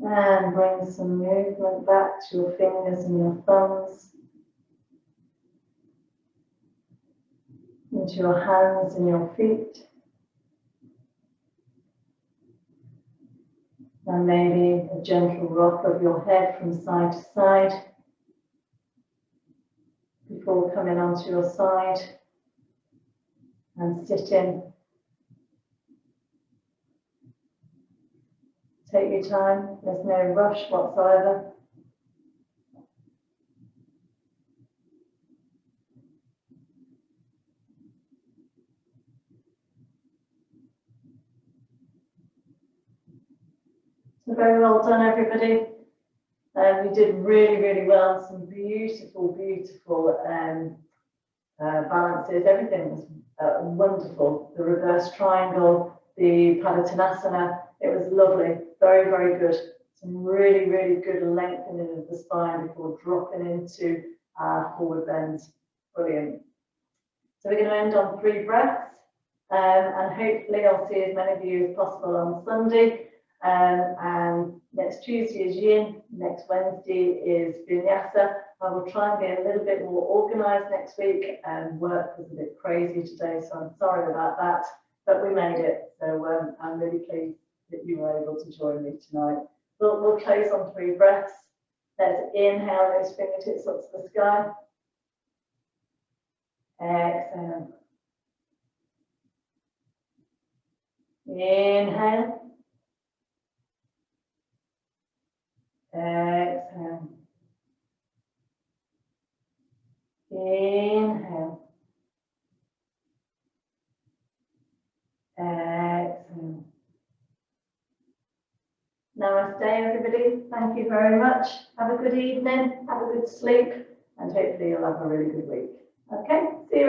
And bring some movement back to your fingers and your thumbs, into your hands and your feet. And maybe a gentle rock of your head from side to side before coming onto your side and sitting. Take your time, there's no rush whatsoever. So very well done, everybody. You did really, really well. Some beautiful, beautiful balances. Everything was wonderful. The reverse triangle, the Padottanasana, it was lovely. Very, very good. Some really, really good lengthening of the spine before dropping into forward bend. Brilliant. So we're going to end on 3 breaths, and hopefully I'll see as many of you as possible on Sunday. And next Tuesday is Yin, next Wednesday is Vinyasa. I will try and be a little bit more organised next week, and work was a bit crazy today, so I'm sorry about that, but we made it. So I'm really pleased that you were able to join me tonight. We'll close on 3 breaths. Let's inhale those fingertips up to the sky. Exhale. Inhale. Exhale. Inhale. Exhale. Namaste, everybody. Thank you very much. Have a good evening. Have a good sleep. And hopefully you'll have a really good week. Okay, see you.